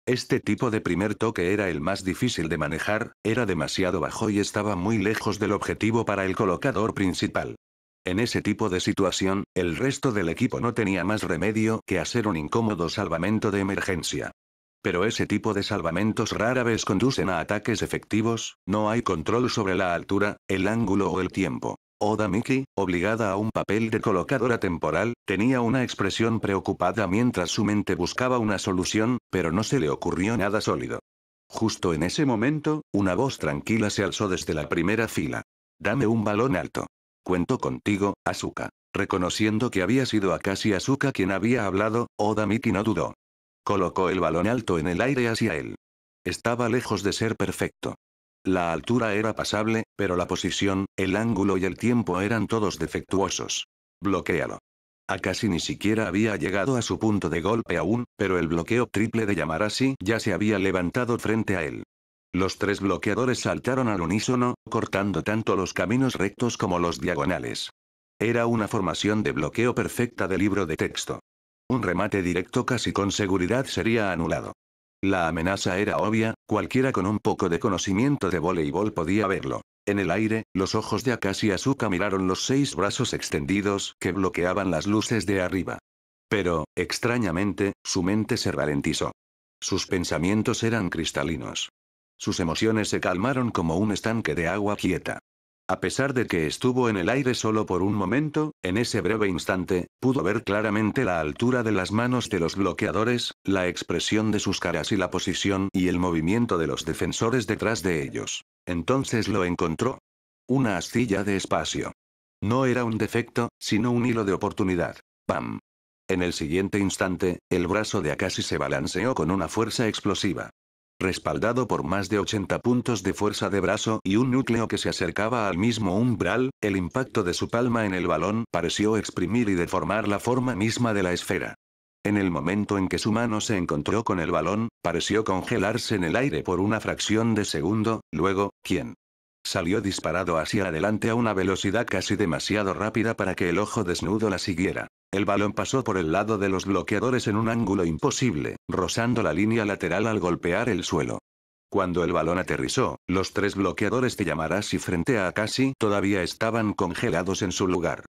Este tipo de primer toque era el más difícil de manejar, era demasiado bajo y estaba muy lejos del objetivo para el colocador principal. En ese tipo de situación, el resto del equipo no tenía más remedio que hacer un incómodo salvamento de emergencia. Pero ese tipo de salvamentos rara vez conducen a ataques efectivos, no hay control sobre la altura, el ángulo o el tiempo. Oda Miki, obligada a un papel de colocadora temporal, tenía una expresión preocupada mientras su mente buscaba una solución, pero no se le ocurrió nada sólido. Justo en ese momento, una voz tranquila se alzó desde la primera fila. Dame un balón alto. Cuento contigo, Asuka. Reconociendo que había sido Akashi Asuka quien había hablado, Oda Miki no dudó. Colocó el balón alto en el aire hacia él. Estaba lejos de ser perfecto. La altura era pasable, pero la posición, el ángulo y el tiempo eran todos defectuosos. Bloquéalo. Akashi ni siquiera había llegado a su punto de golpe aún, pero el bloqueo triple de Yamarashi ya se había levantado frente a él. Los tres bloqueadores saltaron al unísono, cortando tanto los caminos rectos como los diagonales. Era una formación de bloqueo perfecta de libro de texto. Un remate directo casi con seguridad sería anulado. La amenaza era obvia, cualquiera con un poco de conocimiento de voleibol podía verlo. En el aire, los ojos de Akashi Asuka miraron los 6 brazos extendidos que bloqueaban las luces de arriba. Pero, extrañamente, su mente se ralentizó. Sus pensamientos eran cristalinos. Sus emociones se calmaron como un estanque de agua quieta. A pesar de que estuvo en el aire solo por un momento, en ese breve instante, pudo ver claramente la altura de las manos de los bloqueadores, la expresión de sus caras y la posición y el movimiento de los defensores detrás de ellos. Entonces lo encontró. Una astilla de espacio. No era un defecto, sino un hilo de oportunidad. ¡Pam! En el siguiente instante, el brazo de Akashi se balanceó con una fuerza explosiva. Respaldado por más de 80 puntos de fuerza de brazo y un núcleo que se acercaba al mismo umbral, el impacto de su palma en el balón pareció exprimir y deformar la forma misma de la esfera. En el momento en que su mano se encontró con el balón, pareció congelarse en el aire por una fracción de segundo, luego, ¿quién? Salió disparado hacia adelante a una velocidad casi demasiado rápida para que el ojo desnudo la siguiera. El balón pasó por el lado de los bloqueadores en un ángulo imposible, rozando la línea lateral al golpear el suelo. Cuando el balón aterrizó, los 3 bloqueadores de Yamarashi frente a Akashi todavía estaban congelados en su lugar.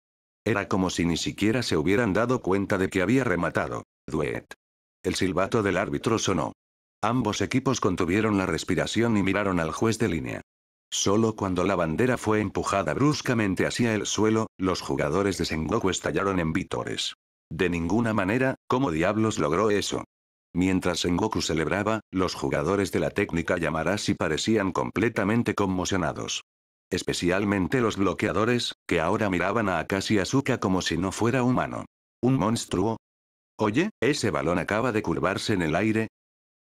Era como si ni siquiera se hubieran dado cuenta de que había rematado. Duet. El silbato del árbitro sonó. Ambos equipos contuvieron la respiración y miraron al juez de línea. Solo cuando la bandera fue empujada bruscamente hacia el suelo, los jugadores de Sengoku estallaron en vítores. De ninguna manera, ¿cómo diablos logró eso? Mientras Sengoku celebraba, los jugadores de la técnica Yamarashi parecían completamente conmocionados. Especialmente los bloqueadores, que ahora miraban a Akashi Asuka como si no fuera humano. ¿Un monstruo? Oye, ese balón acaba de curvarse en el aire.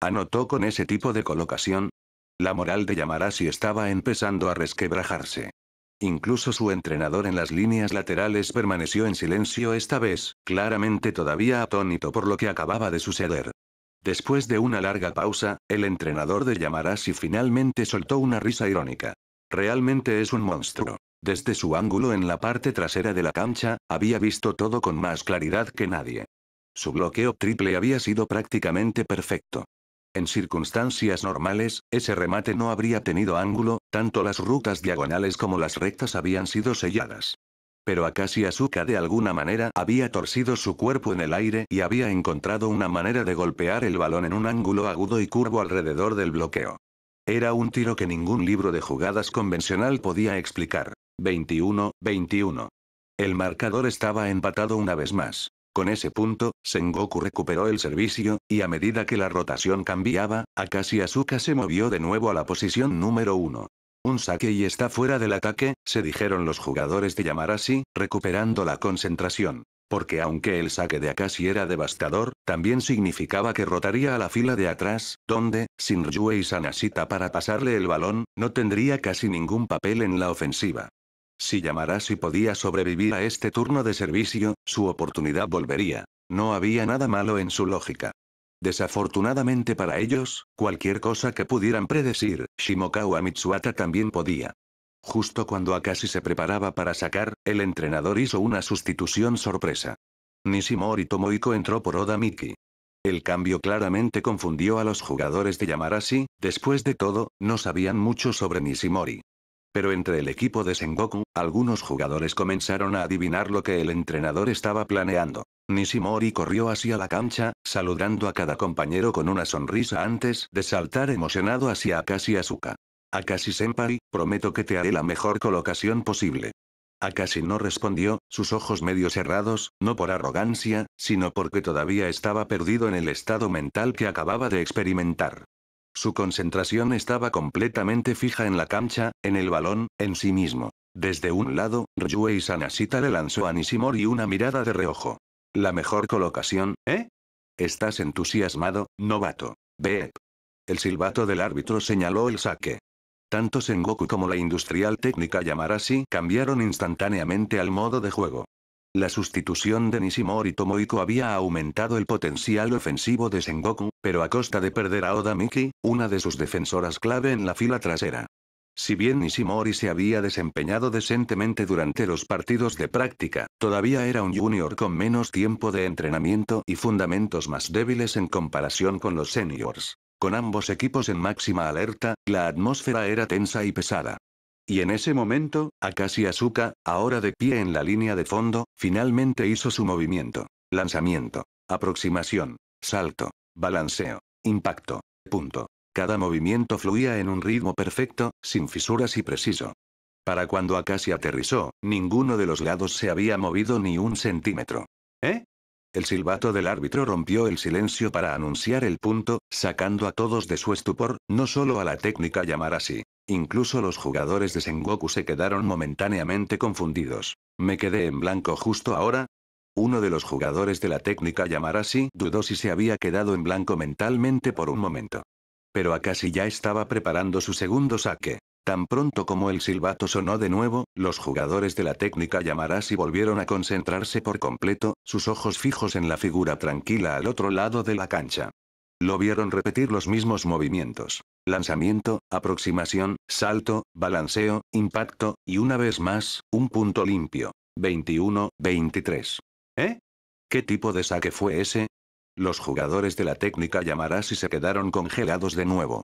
¿Anotó con ese tipo de colocación? La moral de Yamarashi estaba empezando a resquebrajarse. Incluso su entrenador en las líneas laterales permaneció en silencio esta vez, claramente todavía atónito por lo que acababa de suceder. Después de una larga pausa, el entrenador de Yamarashi finalmente soltó una risa irónica. Realmente es un monstruo. Desde su ángulo en la parte trasera de la cancha, había visto todo con más claridad que nadie. Su bloqueo triple había sido prácticamente perfecto. En circunstancias normales, ese remate no habría tenido ángulo, tanto las rutas diagonales como las rectas habían sido selladas. Pero Akashi Asuka de alguna manera había torcido su cuerpo en el aire y había encontrado una manera de golpear el balón en un ángulo agudo y curvo alrededor del bloqueo. Era un tiro que ningún libro de jugadas convencional podía explicar. 21-21. El marcador estaba empatado una vez más. Con ese punto, Sengoku recuperó el servicio, y a medida que la rotación cambiaba, Akashi Asuka se movió de nuevo a la posición número 1. Un saque y está fuera del ataque, se dijeron los jugadores de Yamarashi, recuperando la concentración. Porque aunque el saque de Akashi era devastador, también significaba que rotaría a la fila de atrás, donde, sin Ryue y Sanashita para pasarle el balón, no tendría casi ningún papel en la ofensiva. Si Yamarashi podía sobrevivir a este turno de servicio, su oportunidad volvería. No había nada malo en su lógica. Desafortunadamente para ellos, cualquier cosa que pudieran predecir, Shimokawa Mitsuata también podía. Justo cuando Akashi se preparaba para sacar, el entrenador hizo una sustitución sorpresa. Nishimori Tomohiko entró por Oda Miki. El cambio claramente confundió a los jugadores de Yamarashi, después de todo, no sabían mucho sobre Nishimori. Pero entre el equipo de Sengoku, algunos jugadores comenzaron a adivinar lo que el entrenador estaba planeando. Nishimori corrió hacia la cancha, saludando a cada compañero con una sonrisa antes de saltar emocionado hacia Akashi Asuka. Akashi-senpai, prometo que te haré la mejor colocación posible. Akashi no respondió, sus ojos medio cerrados, no por arrogancia, sino porque todavía estaba perdido en el estado mental que acababa de experimentar. Su concentración estaba completamente fija en la cancha, en el balón, en sí mismo. Desde un lado, Ryue y Sanashita le lanzó a Nishimori una mirada de reojo. ¿La mejor colocación, eh? ¿Estás entusiasmado, novato? Beep. El silbato del árbitro señaló el saque. Tanto Sengoku como la industrial técnica Yamarashi cambiaron instantáneamente al modo de juego. La sustitución de Nishimori Tomohiko había aumentado el potencial ofensivo de Sengoku, pero a costa de perder a Oda Miki, una de sus defensoras clave en la fila trasera. Si bien Nishimori se había desempeñado decentemente durante los partidos de práctica, todavía era un junior con menos tiempo de entrenamiento y fundamentos más débiles en comparación con los seniors. Con ambos equipos en máxima alerta, la atmósfera era tensa y pesada. Y en ese momento, Akashi Asuka, ahora de pie en la línea de fondo, finalmente hizo su movimiento. Lanzamiento. Aproximación. Salto. Balanceo. Impacto. Punto. Cada movimiento fluía en un ritmo perfecto, sin fisuras y preciso. Para cuando Akashi aterrizó, ninguno de los lados se había movido ni un centímetro. ¿Eh? El silbato del árbitro rompió el silencio para anunciar el punto, sacando a todos de su estupor, no solo a la técnica Yamarashi. Incluso los jugadores de Sengoku se quedaron momentáneamente confundidos. ¿Me quedé en blanco justo ahora? Uno de los jugadores de la técnica Yamarashi dudó si se había quedado en blanco mentalmente por un momento. Pero Akashi ya estaba preparando su segundo saque. Tan pronto como el silbato sonó de nuevo, los jugadores de la técnica Yamarashi volvieron a concentrarse por completo, sus ojos fijos en la figura tranquila al otro lado de la cancha. Lo vieron repetir los mismos movimientos. Lanzamiento, aproximación, salto, balanceo, impacto, y una vez más, un punto limpio. 21-23. ¿Eh? ¿Qué tipo de saque fue ese? Los jugadores de la técnica Yamarashi se quedaron congelados de nuevo.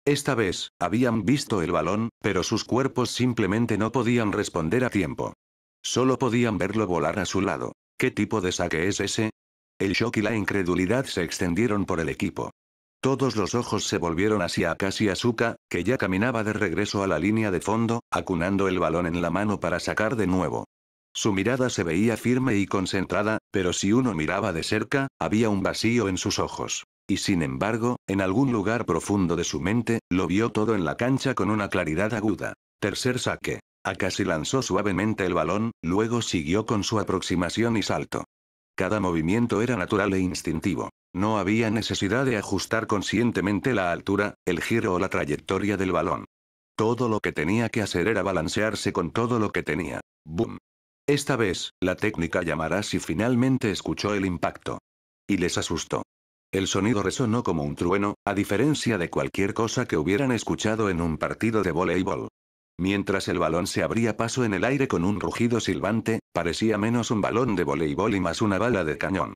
Esta vez, habían visto el balón, pero sus cuerpos simplemente no podían responder a tiempo. Solo podían verlo volar a su lado. ¿Qué tipo de saque es ese? El shock y la incredulidad se extendieron por el equipo. Todos los ojos se volvieron hacia Akashi Asuka, que ya caminaba de regreso a la línea de fondo, acunando el balón en la mano para sacar de nuevo. Su mirada se veía firme y concentrada, pero si uno miraba de cerca, había un vacío en sus ojos. Y sin embargo, en algún lugar profundo de su mente, lo vio todo en la cancha con una claridad aguda. Tercer saque. Akashi lanzó suavemente el balón, luego siguió con su aproximación y salto. Cada movimiento era natural e instintivo. No había necesidad de ajustar conscientemente la altura, el giro o la trayectoria del balón. Todo lo que tenía que hacer era balancearse con todo lo que tenía. ¡Boom! Esta vez, la técnica Yamarashi finalmente escuchó el impacto. Y les asustó. El sonido resonó como un trueno, a diferencia de cualquier cosa que hubieran escuchado en un partido de voleibol. Mientras el balón se abría paso en el aire con un rugido silbante, parecía menos un balón de voleibol y más una bala de cañón.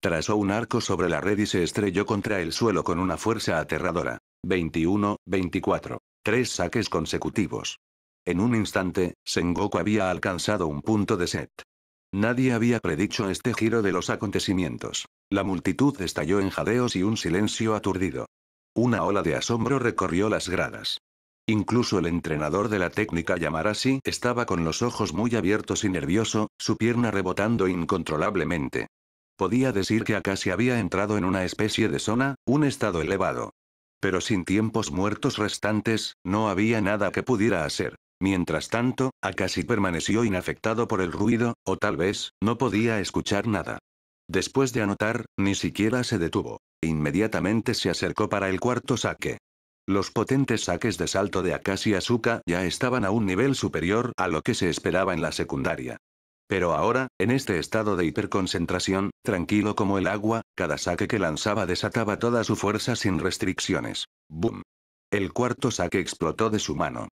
Trazó un arco sobre la red y se estrelló contra el suelo con una fuerza aterradora. 21-24. 3 saques consecutivos. En un instante, Sengoku había alcanzado un punto de set. Nadie había predicho este giro de los acontecimientos. La multitud estalló en jadeos y un silencio aturdido. Una ola de asombro recorrió las gradas. Incluso el entrenador de la técnica Yamarashi estaba con los ojos muy abiertos y nervioso, su pierna rebotando incontrolablemente. Podía decir que Akashi había entrado en una especie de zona, un estado elevado. Pero sin tiempos muertos restantes, no había nada que pudiera hacer. Mientras tanto, Akashi permaneció inafectado por el ruido, o tal vez, no podía escuchar nada. Después de anotar, ni siquiera se detuvo. Inmediatamente se acercó para el cuarto saque. Los potentes saques de salto de Akashi Asuka ya estaban a un nivel superior a lo que se esperaba en la secundaria. Pero ahora, en este estado de hiperconcentración, tranquilo como el agua, cada saque que lanzaba desataba toda su fuerza sin restricciones. ¡Bum! El cuarto saque explotó de su mano.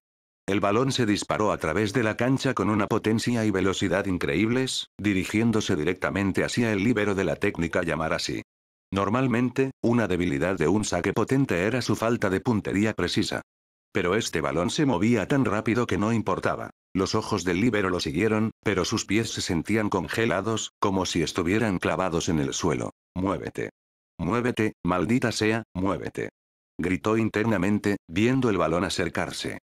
El balón se disparó a través de la cancha con una potencia y velocidad increíbles, dirigiéndose directamente hacia el líbero de la técnica Yamarashi. Normalmente, una debilidad de un saque potente era su falta de puntería precisa. Pero este balón se movía tan rápido que no importaba. Los ojos del líbero lo siguieron, pero sus pies se sentían congelados, como si estuvieran clavados en el suelo. ¡Muévete! ¡Muévete, maldita sea, muévete! Gritó internamente, viendo el balón acercarse.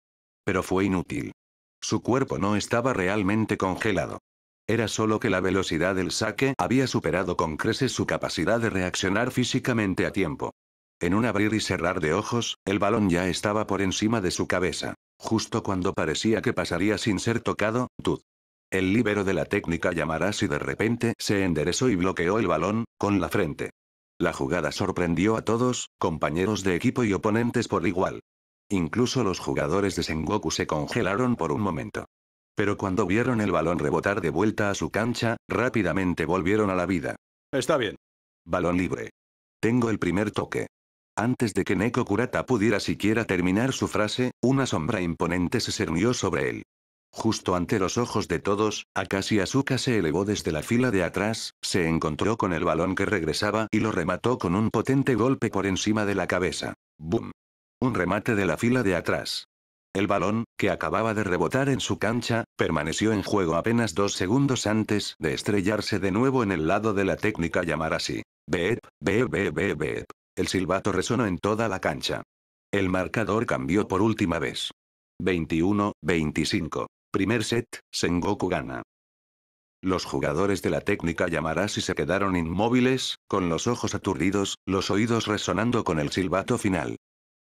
Pero fue inútil. Su cuerpo no estaba realmente congelado. Era solo que la velocidad del saque había superado con creces su capacidad de reaccionar físicamente a tiempo. En un abrir y cerrar de ojos, el balón ya estaba por encima de su cabeza. Justo cuando parecía que pasaría sin ser tocado, ¡tud! El líbero de la técnica Yamarashi de repente se enderezó y bloqueó el balón, con la frente. La jugada sorprendió a todos, compañeros de equipo y oponentes por igual. Incluso los jugadores de Sengoku se congelaron por un momento. Pero cuando vieron el balón rebotar de vuelta a su cancha, rápidamente volvieron a la vida. Está bien. Balón libre. Tengo el primer toque. Antes de que Neko Kurata pudiera siquiera terminar su frase, una sombra imponente se cernió sobre él. Justo ante los ojos de todos, Akashi Asuka se elevó desde la fila de atrás, se encontró con el balón que regresaba y lo remató con un potente golpe por encima de la cabeza. ¡Bum! Un remate de la fila de atrás. El balón, que acababa de rebotar en su cancha, permaneció en juego apenas 2 segundos antes de estrellarse de nuevo en el lado de la técnica Yamarashi. Beep, beep, beep, beep, beep. El silbato resonó en toda la cancha. El marcador cambió por última vez. 21-25. Primer set, Sengoku gana. Los jugadores de la técnica Yamarashi se quedaron inmóviles, con los ojos aturdidos, los oídos resonando con el silbato final.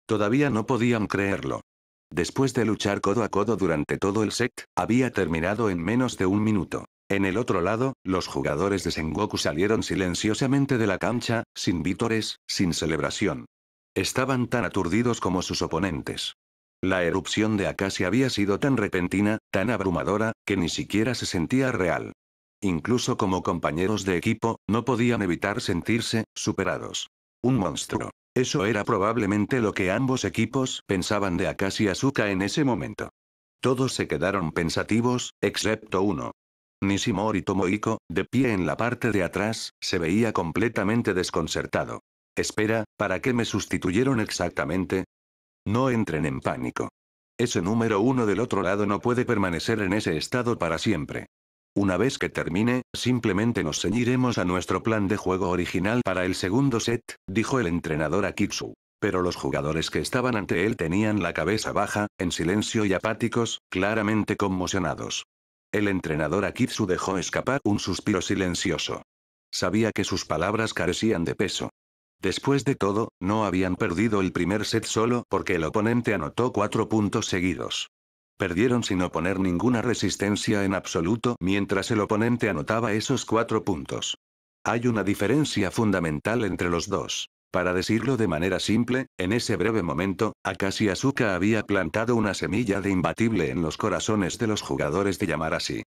Todavía no podían creerlo. Después de luchar codo a codo durante todo el set, había terminado en menos de un minuto. En el otro lado, los jugadores de Sengoku salieron silenciosamente de la cancha, sin vítores, sin celebración. Estaban tan aturdidos como sus oponentes. La erupción de Akashi había sido tan repentina, tan abrumadora, que ni siquiera se sentía real. Incluso como compañeros de equipo, no podían evitar sentirse superados. Un monstruo. Eso era probablemente lo que ambos equipos pensaban de Akashi Asuka en ese momento. Todos se quedaron pensativos, excepto uno. Nishimori Tomohiko, de pie en la parte de atrás, se veía completamente desconcertado. Espera, ¿para qué me sustituyeron exactamente? No entren en pánico. Ese número uno del otro lado no puede permanecer en ese estado para siempre. Una vez que termine, simplemente nos ceñiremos a nuestro plan de juego original para el segundo set, dijo el entrenador Akitsu. Pero los jugadores que estaban ante él tenían la cabeza baja, en silencio y apáticos, claramente conmocionados. El entrenador Akitsu dejó escapar un suspiro silencioso. Sabía que sus palabras carecían de peso. Después de todo, no habían perdido el primer set solo porque el oponente anotó 4 puntos seguidos. Perdieron sin oponer ninguna resistencia en absoluto mientras el oponente anotaba esos 4 puntos. Hay una diferencia fundamental entre los dos. Para decirlo de manera simple, en ese breve momento, Akashi Asuka había plantado una semilla de imbatible en los corazones de los jugadores de Yamarashi.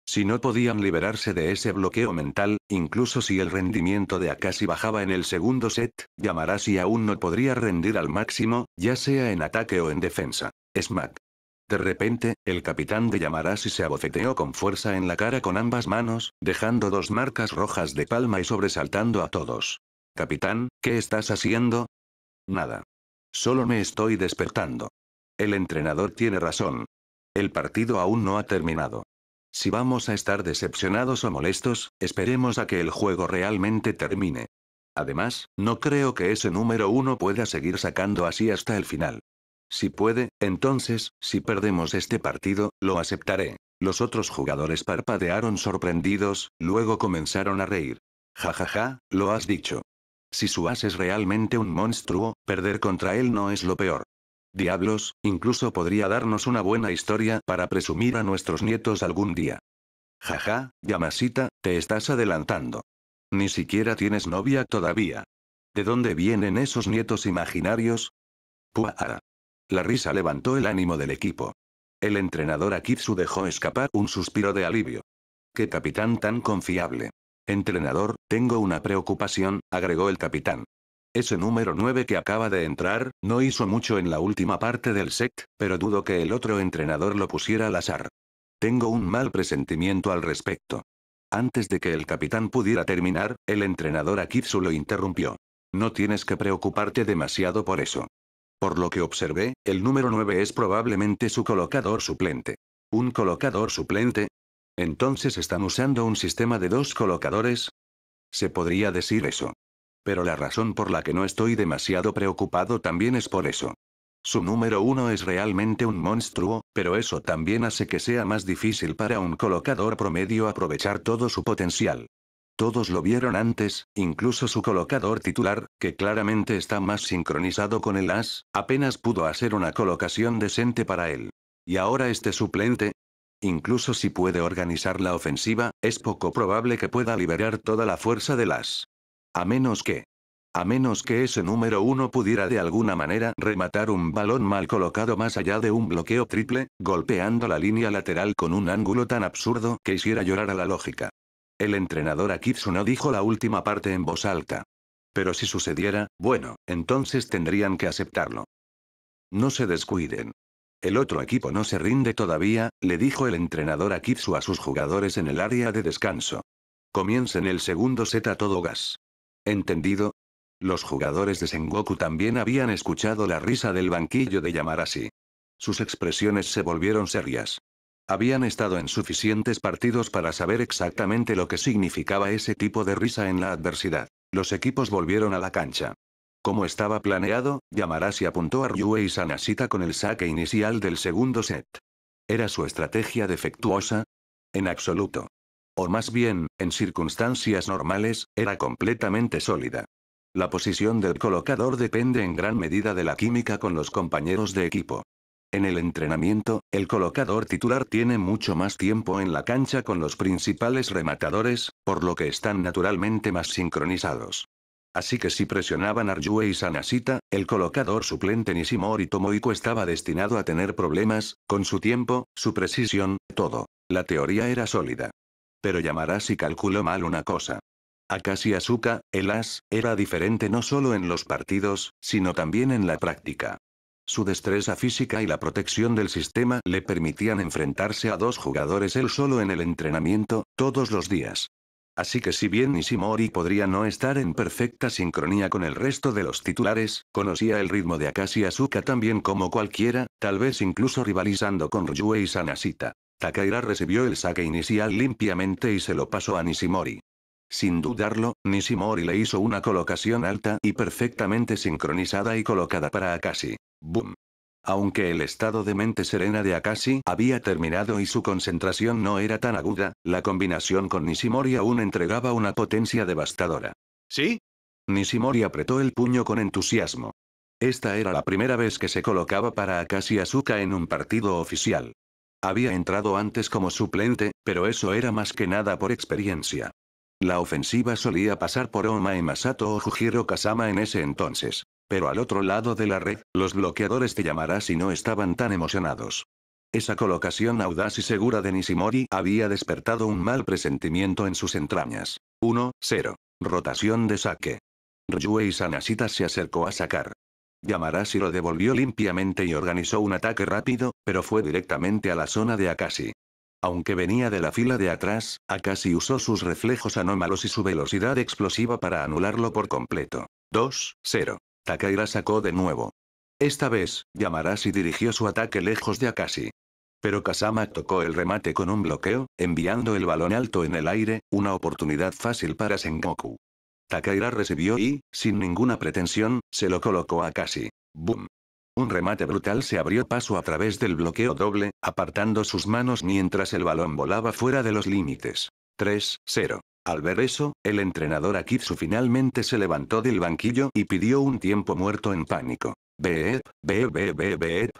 Si no podían liberarse de ese bloqueo mental, incluso si el rendimiento de Akashi bajaba en el segundo set, Yamarashi aún no podría rendir al máximo, ya sea en ataque o en defensa. Smack. De repente, el capitán de Yamarashi se abofeteó con fuerza en la cara con ambas manos, dejando 2 marcas rojas de palma y sobresaltando a todos. Capitán, ¿qué estás haciendo? Nada. Solo me estoy despertando. El entrenador tiene razón. El partido aún no ha terminado. Si vamos a estar decepcionados o molestos, esperemos a que el juego realmente termine. Además, no creo que ese número 1 pueda seguir sacando así hasta el final. Si puede, entonces, si perdemos este partido, lo aceptaré. Los otros jugadores parpadearon sorprendidos, luego comenzaron a reír. Jajaja, lo has dicho. Si su as es realmente un monstruo, perder contra él no es lo peor. Diablos, incluso podría darnos una buena historia para presumir a nuestros nietos algún día. Jaja, Yamashita, te estás adelantando. Ni siquiera tienes novia todavía. ¿De dónde vienen esos nietos imaginarios? Puah. La risa levantó el ánimo del equipo. El entrenador Akitsu dejó escapar un suspiro de alivio. ¡Qué capitán tan confiable! Entrenador, tengo una preocupación, agregó el capitán. Ese número 9 que acaba de entrar, no hizo mucho en la última parte del set, pero dudo que el otro entrenador lo pusiera al azar. Tengo un mal presentimiento al respecto. Antes de que el capitán pudiera terminar, el entrenador Akitsu lo interrumpió. No tienes que preocuparte demasiado por eso. Por lo que observé, el número 9 es probablemente su colocador suplente. ¿Un colocador suplente? ¿Entonces están usando un sistema de 2 colocadores? Se podría decir eso. Pero la razón por la que no estoy demasiado preocupado también es por eso. Su número 1 es realmente un monstruo, pero eso también hace que sea más difícil para un colocador promedio aprovechar todo su potencial. Todos lo vieron antes, incluso su colocador titular, que claramente está más sincronizado con el as, apenas pudo hacer una colocación decente para él. Y ahora este suplente. Incluso si puede organizar la ofensiva, es poco probable que pueda liberar toda la fuerza del as. A menos que ese número 1 pudiera de alguna manera rematar un balón mal colocado más allá de un bloqueo triple, golpeando la línea lateral con un ángulo tan absurdo que hiciera llorar a la lógica. El entrenador Akitsu no dijo la última parte en voz alta. Pero si sucediera, bueno, entonces tendrían que aceptarlo. No se descuiden. El otro equipo no se rinde todavía, le dijo el entrenador Akitsu a sus jugadores en el área de descanso. Comiencen el segundo set a todo gas. ¿Entendido? Los jugadores de Sengoku también habían escuchado la risa del banquillo de Yamarashi. Sus expresiones se volvieron serias. Habían estado en suficientes partidos para saber exactamente lo que significaba ese tipo de risa en la adversidad. Los equipos volvieron a la cancha. Como estaba planeado, Yamarashi apuntó a Ryuei Sanashita con el saque inicial del segundo set. ¿Era su estrategia defectuosa? En absoluto. O más bien, en circunstancias normales, era completamente sólida. La posición del colocador depende en gran medida de la química con los compañeros de equipo. En el entrenamiento, el colocador titular tiene mucho más tiempo en la cancha con los principales rematadores, por lo que están naturalmente más sincronizados. Así que si presionaban a Ryuei Sanashita, el colocador suplente Nishimori Tomohiko estaba destinado a tener problemas, con su tiempo, su precisión, todo. La teoría era sólida. Pero Yamarashi calculó mal una cosa. Akashi Asuka, el as, era diferente no solo en los partidos, sino también en la práctica. Su destreza física y la protección del sistema le permitían enfrentarse a 2 jugadores él solo en el entrenamiento, todos los días. Así que si bien Nishimori podría no estar en perfecta sincronía con el resto de los titulares, conocía el ritmo de Akashi Asuka tan bien como cualquiera, tal vez incluso rivalizando con Ryuei Sanashita. Takahira recibió el saque inicial limpiamente y se lo pasó a Nishimori. Sin dudarlo, Nishimori le hizo una colocación alta y perfectamente sincronizada y colocada para Akashi. ¡Boom! Aunque el estado de mente serena de Akashi había terminado y su concentración no era tan aguda, la combinación con Nishimori aún entregaba una potencia devastadora. ¿Sí? Nishimori apretó el puño con entusiasmo. Esta era la primera vez que se colocaba para Akashi Asuka en un partido oficial. Había entrado antes como suplente, pero eso era más que nada por experiencia. La ofensiva solía pasar por Omae Masato o Jujiro Kasama en ese entonces. Pero al otro lado de la red, los bloqueadores de Yamarashi no estaban tan emocionados. Esa colocación audaz y segura de Nishimori había despertado un mal presentimiento en sus entrañas. 1-0. Rotación de saque. Ryuei Sanashita se acercó a sacar. Yamarashi lo devolvió limpiamente y organizó un ataque rápido, pero fue directamente a la zona de Akashi. Aunque venía de la fila de atrás, Akashi usó sus reflejos anómalos y su velocidad explosiva para anularlo por completo. 2-0. Takahira sacó de nuevo. Esta vez, Yamarashi dirigió su ataque lejos de Akashi. Pero Kasama tocó el remate con un bloqueo, enviando el balón alto en el aire, una oportunidad fácil para Sengoku. Takahira recibió y, sin ninguna pretensión, se lo colocó a Kashi. ¡Boom! Un remate brutal se abrió paso a través del bloqueo doble, apartando sus manos mientras el balón volaba fuera de los límites. 3-0. Al ver eso, el entrenador Akitsu finalmente se levantó del banquillo y pidió un tiempo muerto en pánico. Beep, beep, beep, beep, beep.